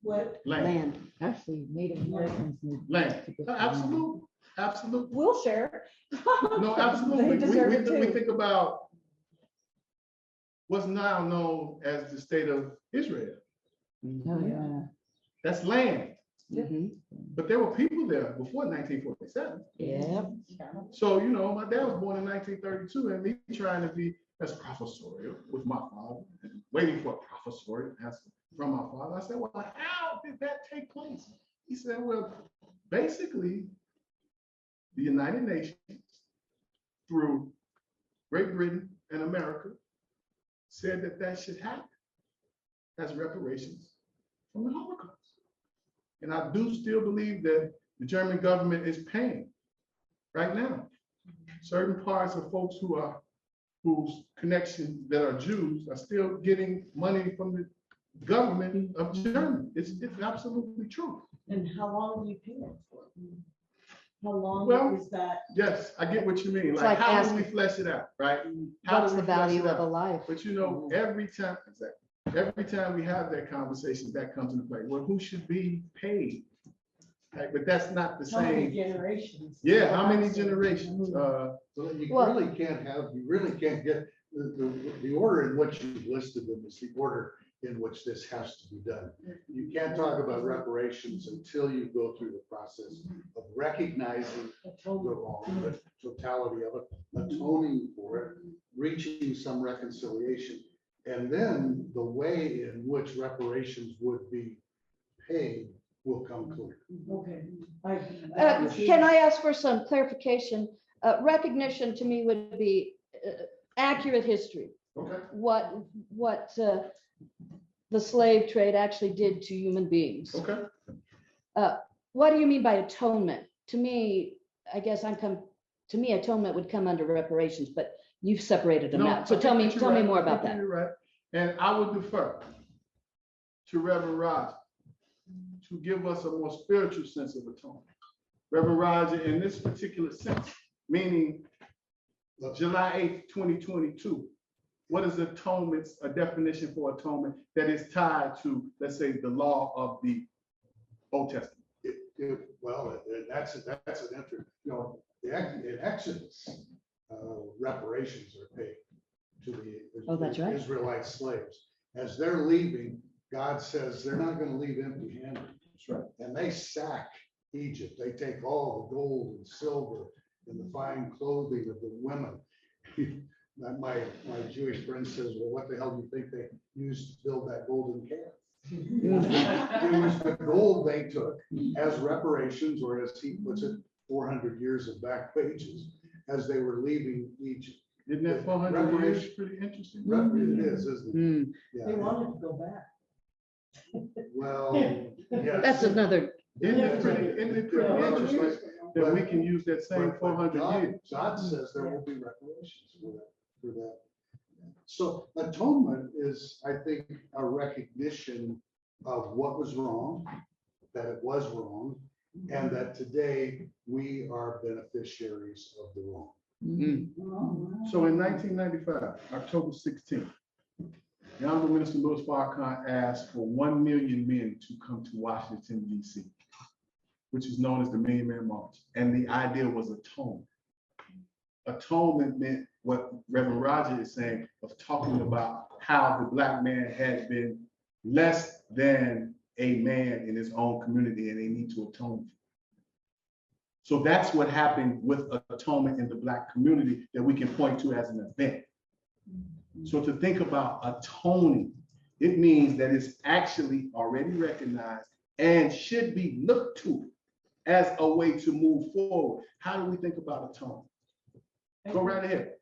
What? land, Actually, Native Americans need. land. to get Absolutely, absolutely. We'll share. No, absolutely. They deserve it We too. think about what's now known as the state of Israel. Oh, yeah. That's land. Mhm. But there were people there before 1947. Yeah. So, you know, my dad was born in 1932, and me trying to be as professorial with my father, and waiting for a professorial answer from my father. I said, well, how did that take place? He said, well, basically, the United Nations, through Great Britain and America, said that that should happen as reparations from the Holocaust. And I do still believe that the German government is paying right now certain parts of folks whose connections that are Jews are still getting money from the government of Germany. It's absolutely true. And how long do you pay it for? How long Well, is that? Yes, I get what you mean. It's Like, like how do we asking- flesh it out, right? How What's do the we flesh value it of a out? life? But you know, every time we have that conversation, that comes into play. Well, who should be paid? Right, but that's not the How many same. generations? Yeah, how many generations? So you Well- really can't get the order in which you've listed them is the order in which this has to be done. You can't talk about reparations until you go through the process of recognizing the wrong, the totality of it, atoning for it, reaching some reconciliation. And then the way in which reparations would be paid will come clear. Okay. Can I ask for some clarification? Recognition to me would be accurate history. Okay. What the slave trade actually did to human beings. Okay. What do you mean by atonement? To me, I guess to me, atonement would come under reparations, but you've separated them No, out. So I tell think me, that you're tell me right. more I about think that. You're right. And I would defer to Reverend Roger to give us a more spiritual sense of atonement. Reverend Roger, in this particular sense, meaning July 8th, 2022, what is atonement, a definition for atonement that is tied to, let's say, the law of the Old Testament? Well, that's an entry, you know, in Exodus, reparations are paid to Oh, that's the right. Israelite slaves. As they're leaving, God says they're not going to leave empty-handed. That's right. And they sack Egypt. They take all the gold and silver and the fine clothing of the women. My Jewish friend says, well, what the hell do you think they used to build that golden calf? It was the gold they took as reparations, or as he puts it, 400 years of back wages as they were leaving Egypt. Isn't that 400 years pretty interesting? It is, isn't it? They Yeah. wanted to go back. Well, yes. That's another, Isn't it pretty interesting that we can use that same But 400 God- years? God says there will be reparations for that. So atonement is, I think, a recognition of what was wrong, that it was wrong, and that today we are beneficiaries of the wrong. So in 1995, October 16th, the Honorable Minister Louis Farrakhan asked for 1 million men to come to Washington, D.C., which is known as the Million Man March. And the idea was atonement. Atonement meant what Reverend Roger is saying of talking about how the Black man had been less than a man in his own community and they need to atone. So that's what happened with atonement in the Black community that we can point to as an event. So to think about atoning, it means that it's actually already recognized and should be looked to as a way to move forward. How do we think about atonement? Go right ahead.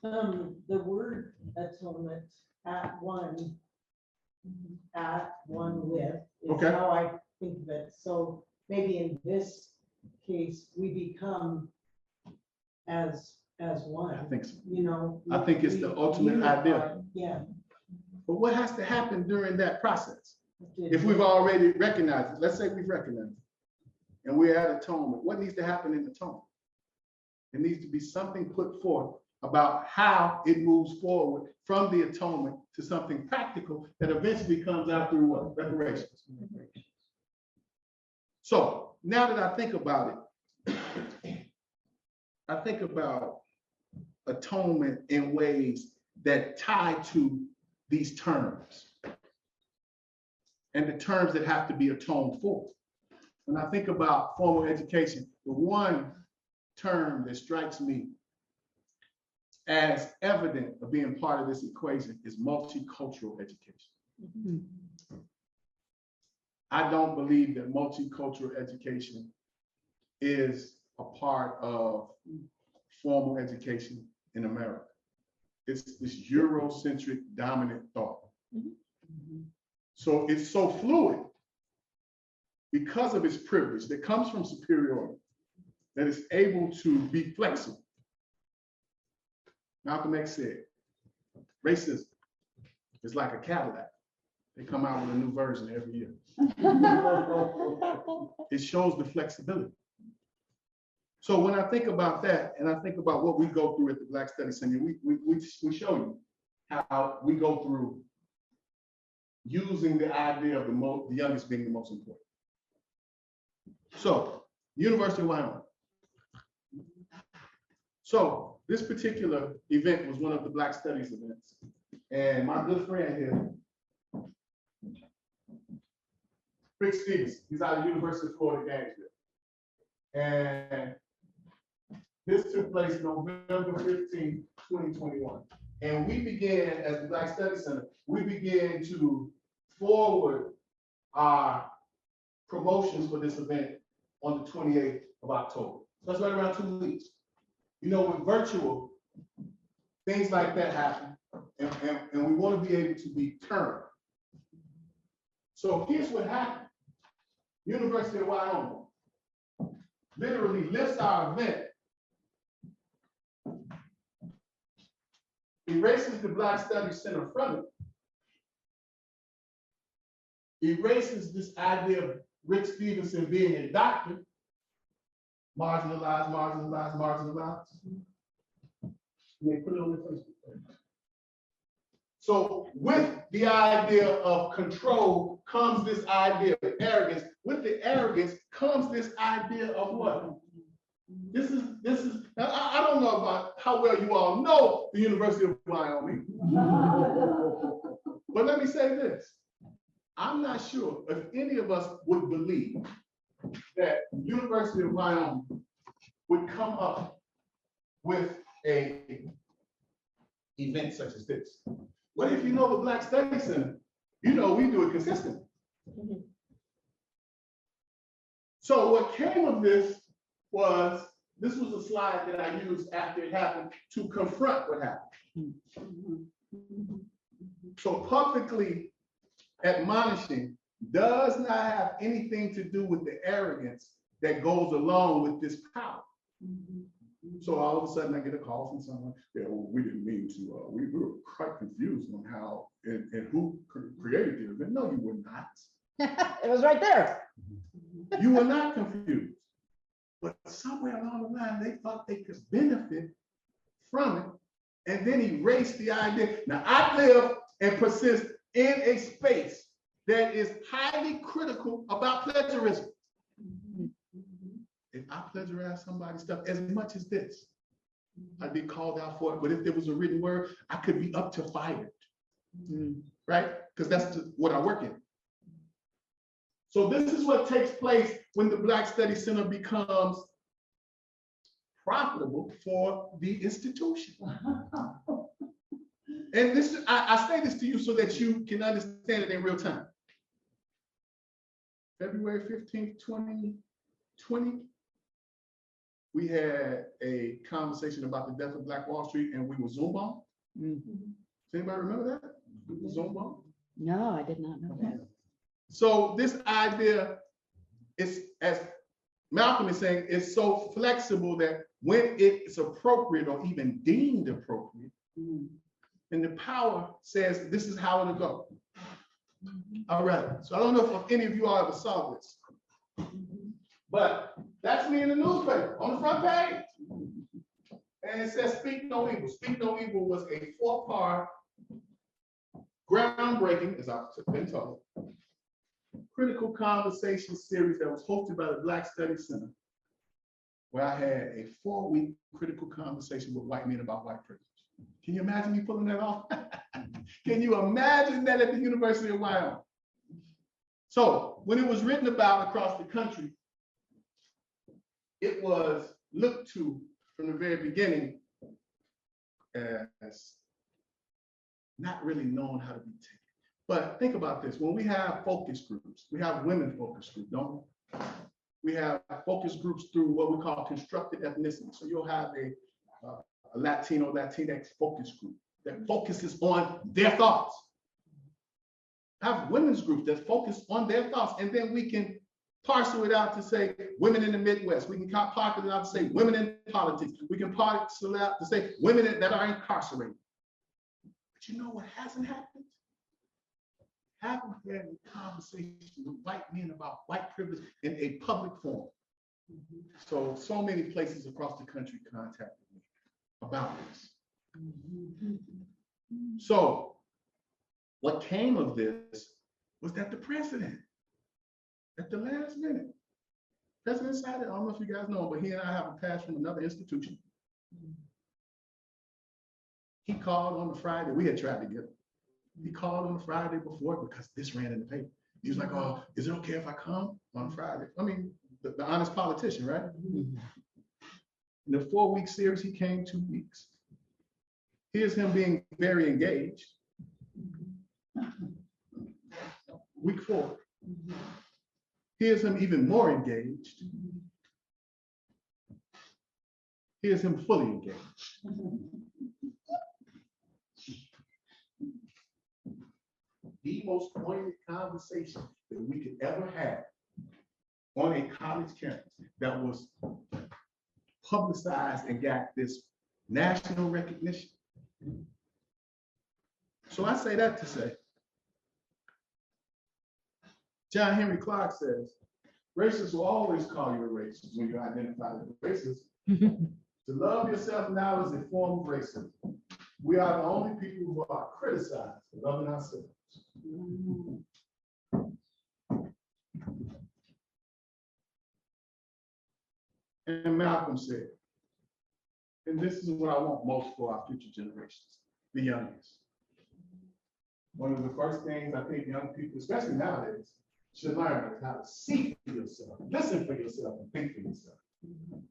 The word atonement, at one with, is Okay. how I think of it. So maybe in this case, we become as one. I think so. You know. I think it's the ultimate idea. Yeah. But what has to happen during that process? If we've already recognized it, let's say we've recognized it, and we're at atonement, what needs to happen in atonement? There needs to be something put forth about how it moves forward from the atonement to something practical that eventually comes out through what? Reparations. So now that I think about it, I think about atonement in ways that tie to these terms and the terms that have to be atoned for. When I think about formal education, the one term that strikes me as evident of being part of this equation is multicultural education. I don't believe that multicultural education is a part of formal education in America. It's this Eurocentric dominant thought. So it's so fluid because of its privilege that comes from superiority, that it's able to be flexible. Malcolm X said, racism is like a Cadillac. They come out with a new version every year. It shows the flexibility. So when I think about that, and I think about what we go through at the Black Study Center, we show you how we go through using the idea of the youngest being the most important. So, University of Wyoming. So this particular event was one of the Black Studies events. And my good friend here, Fredrick Dixon, he's out of the University of Florida, Gainesville. And this took place November 15, 2021. And we began, as the Black Study Center, we began to forward our promotions for this event on the 28th of October. So that's right around 2 weeks. You know, with virtual, things like that happen, and we want to be able to be current. So here's what happened. University of Wyoming literally lifts our event, erases the Black Studies Center from it, erases this idea of Rick Stevenson being a doctor, marginalized, marginalized, marginalized. They put it on the Facebook page. So with the idea of control comes this idea of arrogance. With the arrogance comes this idea of what? This is, I don't know about how well you all know the University of Wyoming. But let me say this. I'm not sure if any of us would believe that University of Wyoming would come up with a event such as this. What if you know the Black Study Center? You know we do it consistently. So what came of this was a slide that I used after it happened to confront what happened. So publicly admonishing does not have anything to do with the arrogance that goes along with this power. So all of a sudden I get a call from someone, yeah, well, we didn't mean to, we were quite confused on how and who created the event. No, you were not. It was right there. You were not confused. But somewhere along the line, they thought they could benefit from it and then erase the idea. Now I live and persist in a space that is highly critical about plagiarism. if I plagiarize somebody's stuff as much as this, I'd be called out for it. But if there was a written word, I could be up to fired. Right? Because that's what I work in. So this is what takes place when the Black Study Center becomes profitable for the institution. And this, I say this to you so that you can understand it in real time. February 15th, 2020, we had a conversation about the death of Black Wall Street, and we were Zoom on. Does anybody remember that? We were Zoom on. No, I did not know that. So this idea is, as Malcolm is saying, is so flexible that when it's appropriate or even deemed appropriate, and the power says this is how it'll go. All right. So I don't know if any of you all ever saw this, but that's me in the newspaper on the front page. And it says, "Speak No Evil." "Speak No Evil" was a 4-part, groundbreaking, as I've been told, critical conversation series that was hosted by the Black Study Center, where I had a 4-week critical conversation with white men about white privilege. Can you imagine me pulling that off? Can you imagine that at the University of Wyoming? So when it was written about across the country, it was looked to from the very beginning as not really knowing how to be taken. But think about this, when we have focus groups, we have women focus groups, don't we? We have focus groups through what we call constructed ethnicity. So you'll have a Latino, Latinx focus group that focuses on their thoughts. Have women's groups that focus on their thoughts, and then we can parcel it out to say women in the Midwest. We can parcel it out to say women in politics. We can parcel it out to say women that are incarcerated. But you know what hasn't happened? Haven't had a conversation with white men about white privilege in a public forum. So many places across the country contacted me about this. So what came of this was that the president, at the last minute, President decided, I don't know if you guys know, but he and I have a pass from another institution. He called on the Friday, we had tried to get him. He called on the Friday before because this ran in the paper. He was like, "Oh, is it okay if I come on Friday?" I mean, the honest politician, right? In the 4-week series, he came 2 weeks. Here's him being very engaged. Week 4. Here's him even more engaged. Here's him fully engaged. The most poignant conversation that we could ever have on a college campus that was publicized and got this national recognition. So I say that to say, John Henry Clark says, racists will always call you a racist when you identify as a racist. To love yourself now is a form of racism. We are the only people who are criticized for loving ourselves. And Malcolm said, and this is what I want most for our future generations, the youngest. One of the first things I think young people, especially nowadays, should learn is how to see for yourself, listen for yourself, and think for yourself.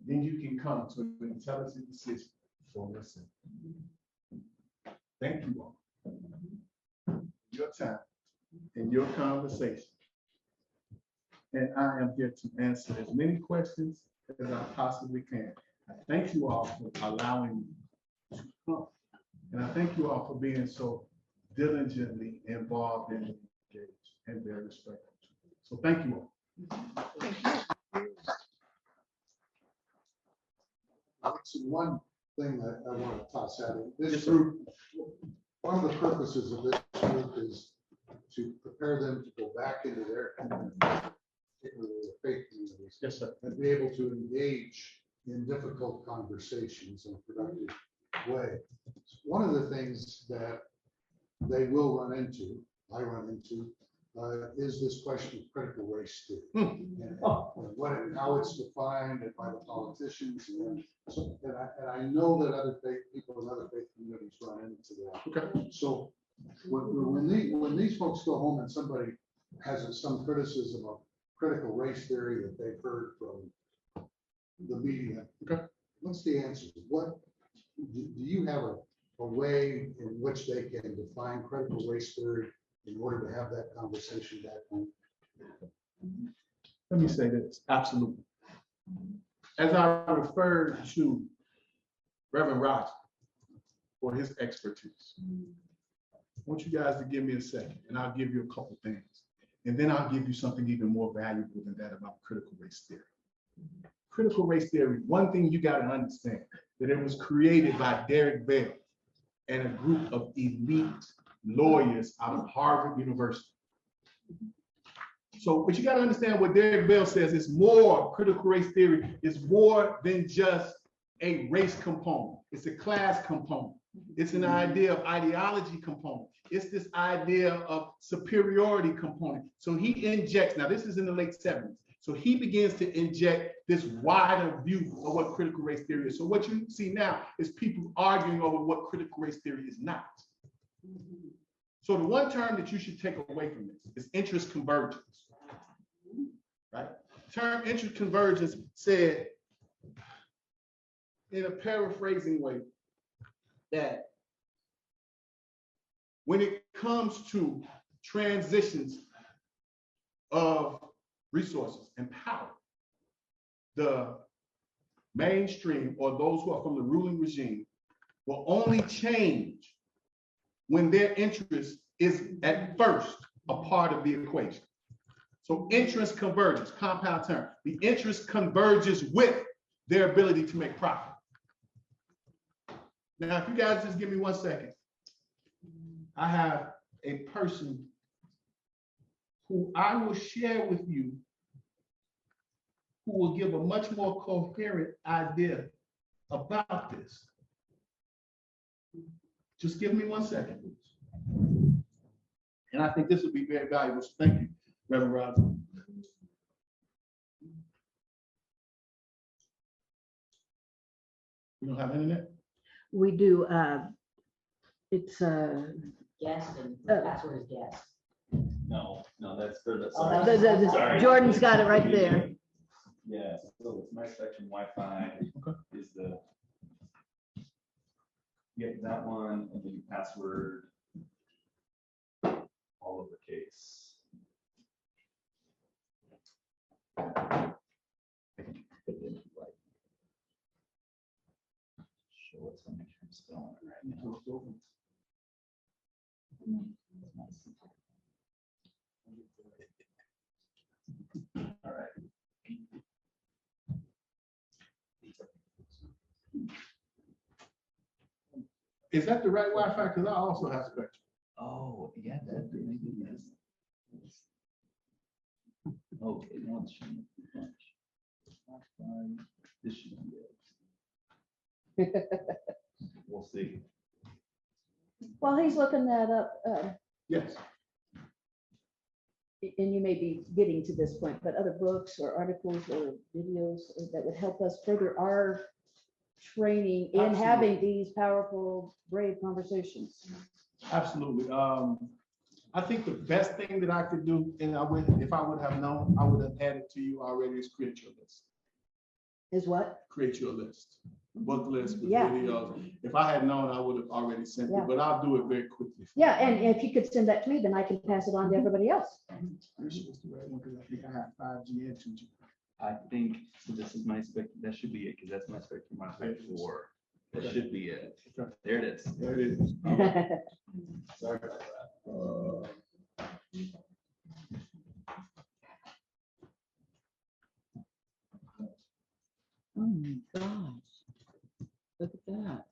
Then you can come to an intelligent decision for yourself. Thank you all. Your time and your conversation. And I am here to answer as many questions as I possibly can. I thank you all for allowing me to come. And I thank you all for being so diligently involved and engaged and very respectful. So thank you all. One thing that I want to toss out, this group, one of the purposes of this group is to prepare them to go back into their community, particularly the faith communities. Yes, sir. And be able to engage in difficult conversations in a productive way. One of the things that they will run into, I run into, is this question of critical race theory. And how it's defined and by the politicians. And I know that other faith people in other faith communities run into that. Okay. So when these folks go home and somebody has some criticism of critical race theory that they've heard from the media, okay, what's the answer? What do you have a way in which they can define critical race theory in order to have that conversation back home? Let me say this, absolutely. As I referred to Reverend Roger for his expertise, I want you guys to give me a second and I'll give you a couple things. And then I'll give you something even more valuable than that about critical race theory. Critical race theory, one thing you got to understand, that it was created by Derek Bell and a group of elite lawyers out of Harvard University. So, but you got to understand what Derek Bell says is more, critical race theory is more than just a race component. It's a class component. It's an idea of ideology component. It's this idea of superiority component. So he injects, now this is in the late 70s. So he begins to inject this wider view of what critical race theory is. So what you see now is people arguing over what critical race theory is not. So the one term that you should take away from this is interest convergence, right? Term interest convergence said in a paraphrasing way that when it comes to transitions of resources and power, the mainstream or those who are from the ruling regime will only change when their interest is at first a part of the equation. So interest convergence, compound term. The interest converges with their ability to make profit. Now, if you guys just give me 1 second, I have a person who I will share with you who will give a much more coherent idea about this. Just give me 1 second, please. And I think this will be very valuable. So thank you, Reverend Roger. You don't have internet? We do, it's, Guest and the password is guest. No, that's for the. Oh, Sorry. Jordan's got it right there. Yeah, so it's my section Wi-Fi is the. Yeah, that one, and then password. All lowercase. Show what's on, make sure I'm spelling it right now. All right. Is that the right Wi-Fi? Because I also have Spectrum. Oh, yeah, that maybe yes. Okay, now it's showing a bunch. Wi-Fi, this should be it. We'll see. While he's looking that up, Yes. and you may be getting to this point, but other books or articles or videos that would help us further our training in Absolutely. having these powerful, brave conversations. Absolutely. I think the best thing that I could do, and I would, if I would have known, I would have added to you already, is create your list. Is what? Create your list, book list with Yeah. videos. If I had known, I would have already sent Yeah. it, but I'll do it very quickly. Yeah, and if you could send that to me, then I can pass it on to everybody else. Pretty sure it's the right one, because I think I have 5G and 2G. I think, so this is my spec, that should be it, because that's my spectrum, my spec 4. That should be it. There it is. There it is. Sorry about that. Oh my gosh. Look at that.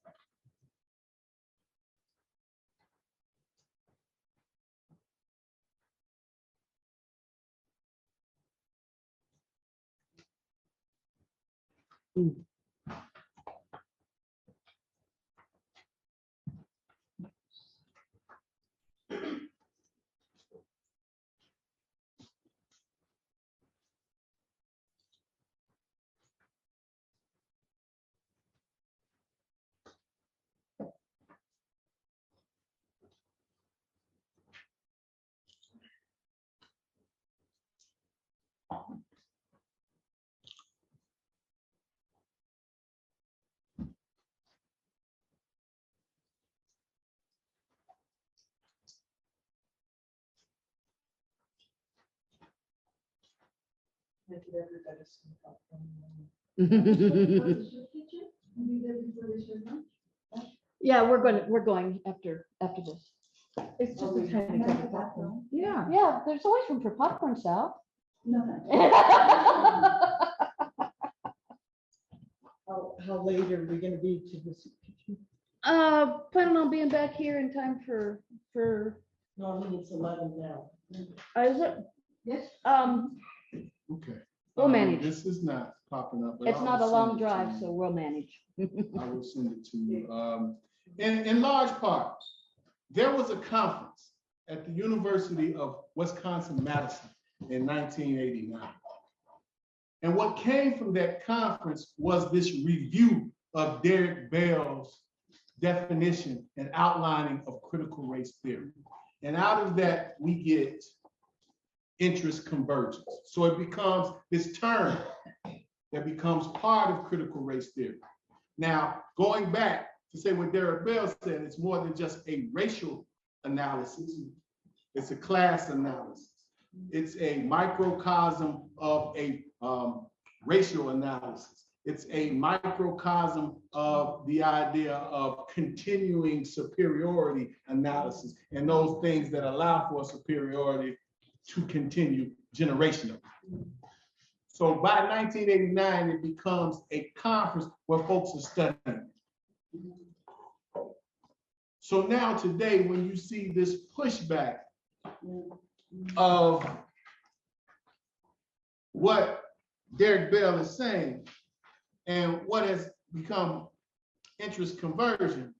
Can't get everybody to sneak up from Yeah, we're going after this. It's just a tiny cup of popcorn. Yeah. Yeah, there's always room for popcorn, Sal. How late are we gonna be to the soup kitchen? Planning on being back here in time for, No, I mean, it's 11 now. is it? Yes. Okay. We'll manage. This is not popping up. but It's I not a will long send it to drive, you. so we'll manage. I will send it to you. In large part, there was a conference at the University of Wisconsin-Madison in 1989. And what came from that conference was this review of Derek Bell's definition and outlining of critical race theory. And out of that, we get interest convergence. So it becomes this term that becomes part of critical race theory. Now, going back to say what Derek Bell said, it's more than just a racial analysis. It's a class analysis. It's a microcosm of a racial analysis. It's a microcosm of the idea of continuing superiority analysis and those things that allow for superiority to continue generationally. So by 1989, it becomes a conference where folks are studying. So now today, when you see this pushback of what Derek Bell is saying and what has become interest conversion,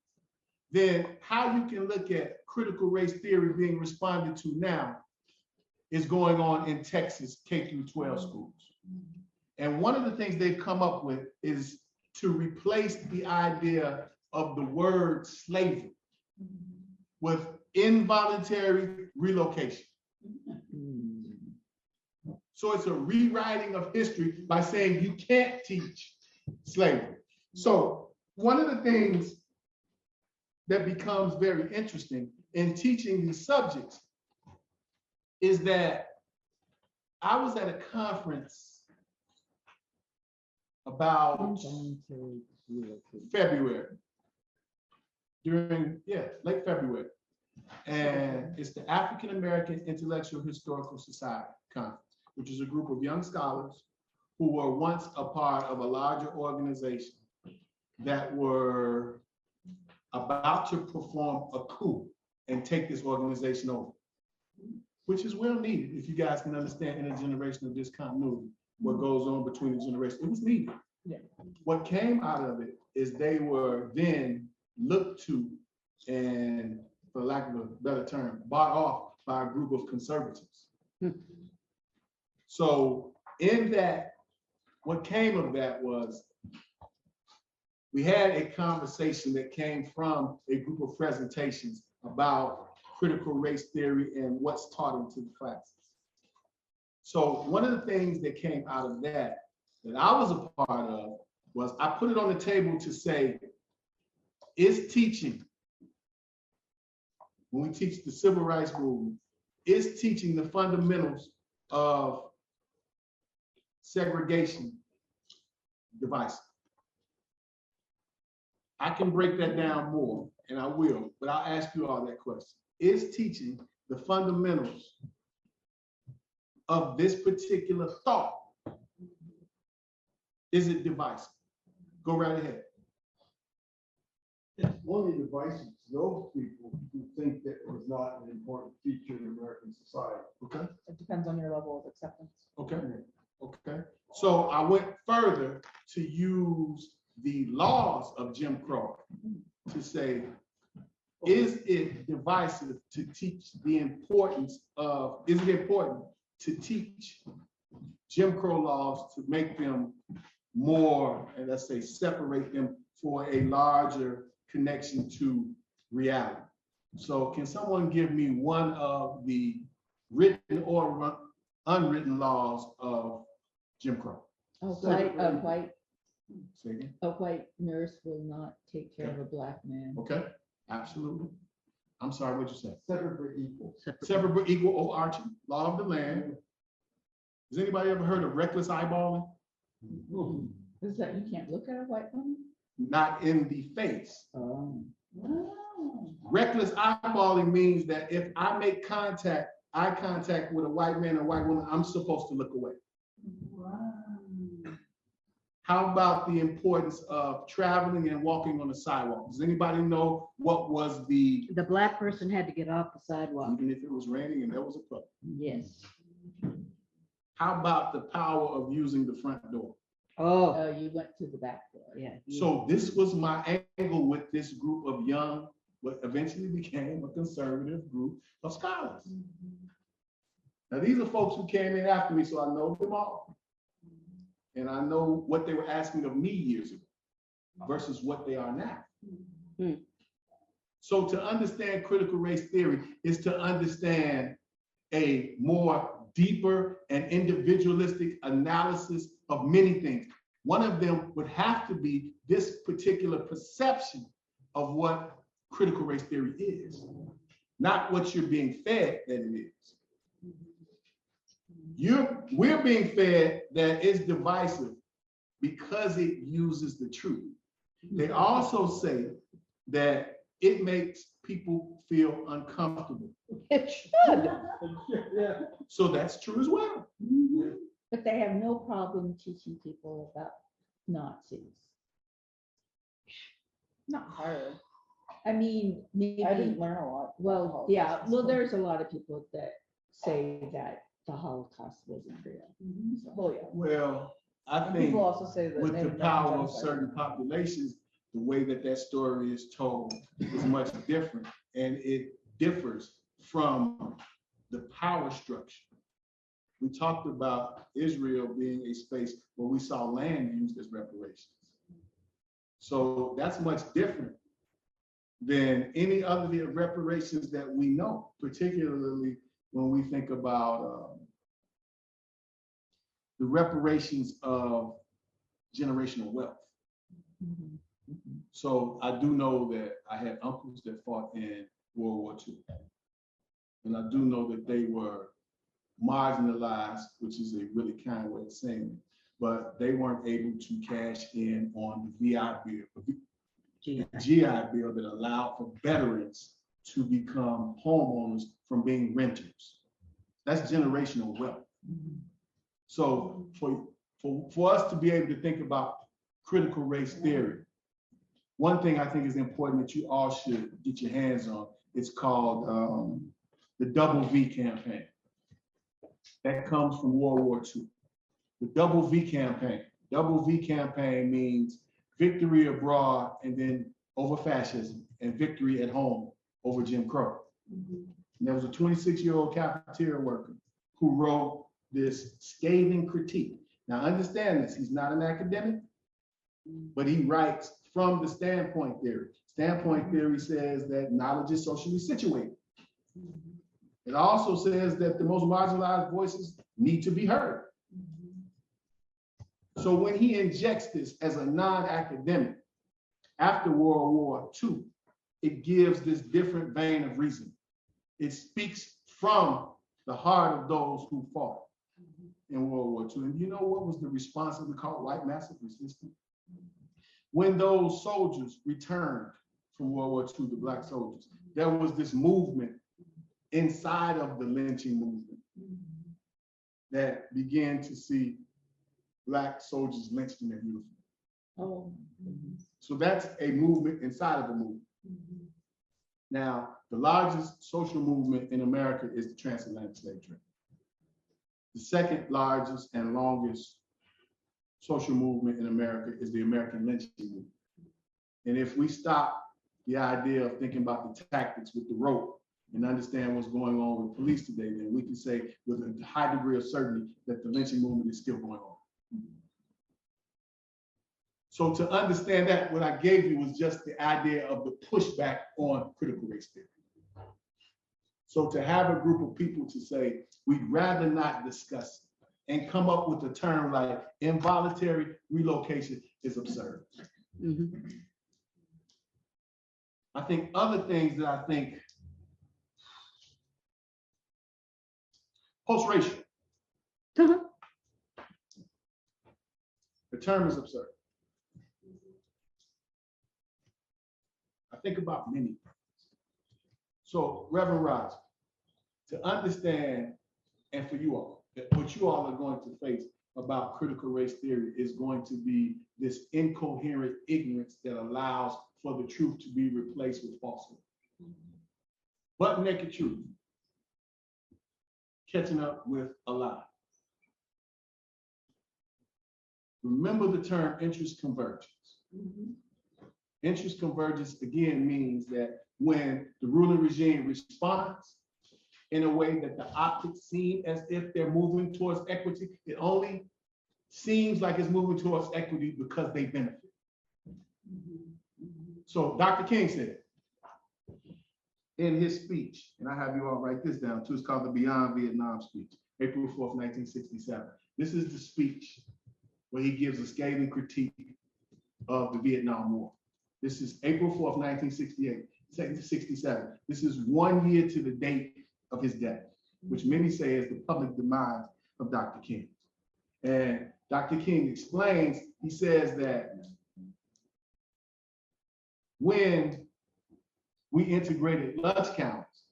then how you can look at critical race theory being responded to now is going on in Texas K through 12 schools. And one of the things they've come up with is to replace the idea of the word slavery with involuntary relocation. So it's a rewriting of history by saying you can't teach slavery. So one of the things that becomes very interesting in teaching these subjects is that I was at a conference about February, late February. And it's the African American Intellectual Historical Society Conference, which is a group of young scholars who were once a part of a larger organization that were about to perform a coup and take this organization over, which is well needed if you guys can understand intergenerational discontinuity, what goes on between the generations. It was needed. Yeah. What came out of it is they were then looked to and, for lack of a better term, bought off by a group of conservatives. So in that, what came of that was we had a conversation that came from a group of presentations about critical race theory and what's taught into the classes. So one of the things that came out of that I was a part of was I put it on the table to say, is teaching, when we teach the civil rights movement, is teaching the fundamentals of segregation divisive? I can break that down more, and I will, but I'll ask you all that question. Is teaching the fundamentals of this particular thought, is it divisive? Go right ahead. It's only divisive to those people who think that it was not an important feature of American society. Okay. It depends on your level of acceptance. Okay. Okay. So I went further to use the laws of Jim Crow to say, is it divisive to teach the importance of, is it important to teach Jim Crow laws to make them more, and let's say separate them for a larger connection to reality? So can someone give me one of the written or unwritten laws of Jim Crow? A Say again? white nurse will not take care of a black man. Okay, absolutely. I'm sorry, what'd you say? Separate but equal. Separate but equal overarching law of the land. Has anybody ever heard of reckless eyeballing? Is that you can't look at a white woman? Not in the face. Oh. Reckless eyeballing means that if I make eye contact with a white man or white woman, I'm supposed to look away. How about the importance of traveling and walking on the sidewalk? Does anybody know what was The black person had to get off the sidewalk. even if it was raining and there was a puddle? Yes. How about the power of using the front door? Oh, Oh, you went to the back door. yeah. So this was my angle with this group of young, what eventually became a conservative group of scholars. Now, these are folks who came in after me, so I know them all. And I know what they were asking of me years ago versus what they are now. Hmm. So to understand critical race theory is to understand a more deeper and individualistic analysis of many things. One of them would have to be this particular perception of what critical race theory is, not what you're being fed that it is. We're being fed that it's divisive because it uses the truth. They also say that it makes people feel uncomfortable. It should. Yeah. So that's true as well. But they have no problem teaching people about Nazis. Not hard. I mean, maybe. I didn't learn a lot. Well, yeah, well, there's a lot of people that say that the Holocaust wasn't real. So, Oh, yeah. Well, I And think people also say that. with the Native power of Americans are certain populations, the way that that story is told is much different, and it differs from the power structure. We talked about Israel being a space where we saw land used as reparations. So that's much different than any other reparations that we know, particularly when we think about the reparations of generational wealth. So I do know that I had uncles that fought in World War II. And I do know that they were marginalized, which is a really kind way of saying it, but they weren't able to cash in on the GI bill that allowed for veterans to become homeowners from being renters. That's generational wealth. So for us to be able to think about critical race theory, one thing I think is important that you all should get your hands on, it's called the Double V campaign. That comes from World War II. The Double V campaign. Double V campaign means victory abroad and then over fascism, and victory at home over Jim Crow. And there was a 26-year-old cafeteria worker who wrote this scathing critique. Now understand this, he's not an academic, but he writes from the standpoint theory. Standpoint theory says that knowledge is socially situated. It also says that the most marginalized voices need to be heard. So when he injects this as a non-academic after World War II, it gives this different vein of reason. It speaks from the heart of those who fought in World War II. And you know what was the response of the called white massive resistance? When those soldiers returned from World War II, the black soldiers, there was this movement inside of the lynching movement that began to see black soldiers lynched in their uniform. Oh. So that's a movement inside of a movement. Now, the largest social movement in America is the transatlantic slave trade. The second largest and longest social movement in America is the American lynching movement. And if we stop the idea of thinking about the tactics with the rope and understand what's going on with police today, then we can say with a high degree of certainty that the lynching movement is still going on. So to understand that, what I gave you was just the idea of the pushback on critical race theory. So to have a group of people to say, we'd rather not discuss it and come up with a term like involuntary relocation is absurd. I think other things that I think post-racial. The term is absurd. I think about many things. So Reverend Roger, to understand, and for you all, that what you all are going to face about critical race theory is going to be this incoherent ignorance that allows for the truth to be replaced with falsehood. But naked truth, catching up with a lie. Remember the term interest convergence. Interest convergence again means that when the ruling regime responds in a way that the optics seem as if they're moving towards equity, it only seems like it's moving towards equity because they benefit. So Dr. King said in his speech, and I have you all write this down too, it's called the Beyond Vietnam speech, April 4th, 1967. This is the speech where he gives a scathing critique of the Vietnam War. This is April 4th, 1967. This is 1 year to the date of his death, which many say is the public demise of Dr. King. And Dr. King explains, he says that when we integrated lunch counters,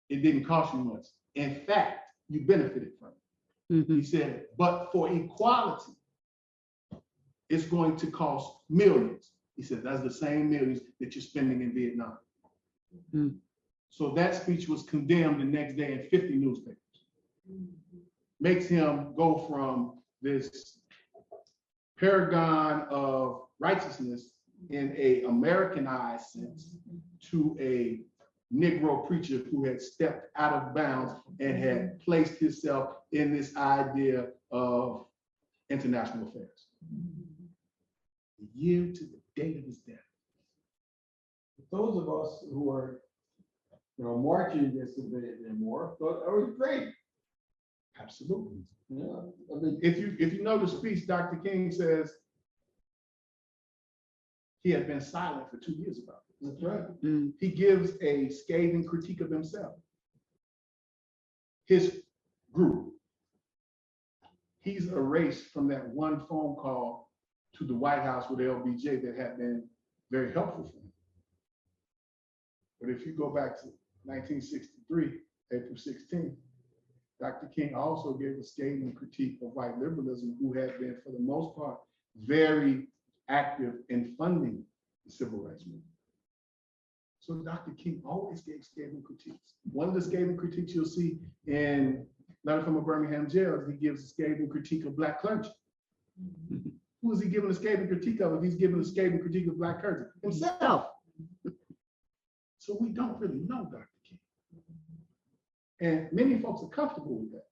it didn't cost you much. In fact, you benefited from it. He said, but for equality, it's going to cost millions. He said, that's the same millions that you're spending in Vietnam. So that speech was condemned the next day in 50 newspapers. Makes him go from this paragon of righteousness in a Americanized sense to a Negro preacher who had stepped out of bounds and had placed himself in this idea of international affairs. The year to the date of his death. Those of us who are, marching against the Vietnam War, thought that was great. Absolutely. Yeah, I mean, If you know the speech, Dr. King says he had been silent for 2 years about this. that's right. He gives a scathing critique of himself. His group. He's erased from that one phone call to the White House with LBJ that had been very helpful for him. But if you go back to 1963, April 16th, Dr. King also gave a scathing critique of white liberalism, who had been, for the most part, very active in funding the civil rights movement. So Dr. King always gave scathing critiques. One of the scathing critiques you'll see in Letter from a Birmingham Jail is he gives a scathing critique of Black clergy. Who is he giving a scathing critique of if he's giving a scathing critique of Black clergy? Himself. So we don't really know Dr. King. And many folks are comfortable with that.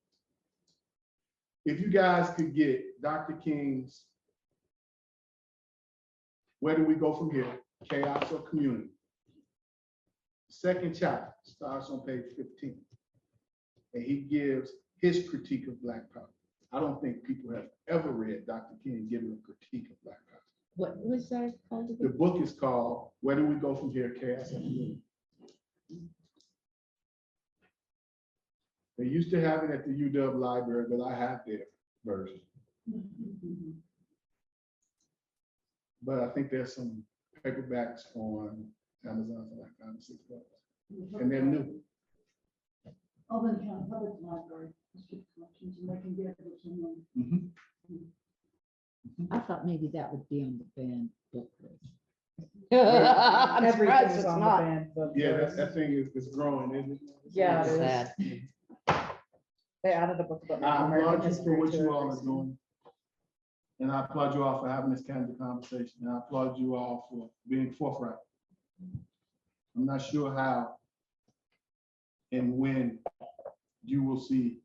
If you guys could get Dr. King's Where Do We Go From Here? Chaos or Community. Second chapter starts on page 15. And he gives his critique of Black power. I don't think people have ever read Dr. King giving a critique of Black power. What was that called? The book is called Where Do We Go From Here? Chaos or Community. They used to have it at the UW library, but I have their version. But I think there's some paperbacks on Amazon for like $6. And they're new. Albany County Public Library, District Collections, and they can get it to someone. I thought maybe that would be on the banned book list. I'm Everything surprised is it's on the not. banned book Yeah, list. that thing is growing, isn't it? Yeah, it is. Sad. They added a book about I American applaud you for history what to you it all are recently. doing. And I applaud you all for having this kind of conversation. And I applaud you all for being forthright. I'm not sure how and when you will see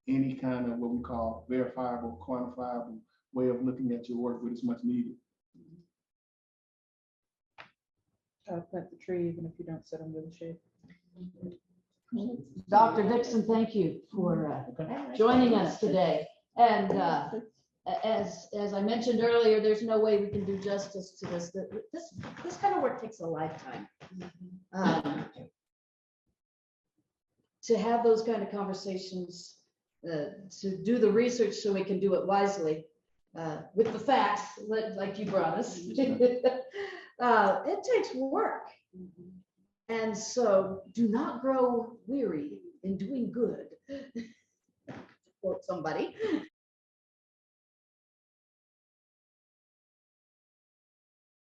any kind of what we call verifiable, quantifiable way of looking at your work, but it's much needed. Plant the tree even if you don't sit under the shade. Dr. Dixon, thank you for joining us today. And as I mentioned earlier, there's no way we can do justice to this. This kind of work takes a lifetime. To have those kind of conversations, to do the research so we can do it wisely, with the facts, like you brought us. It takes work. And so do not grow weary in doing good. Quote somebody.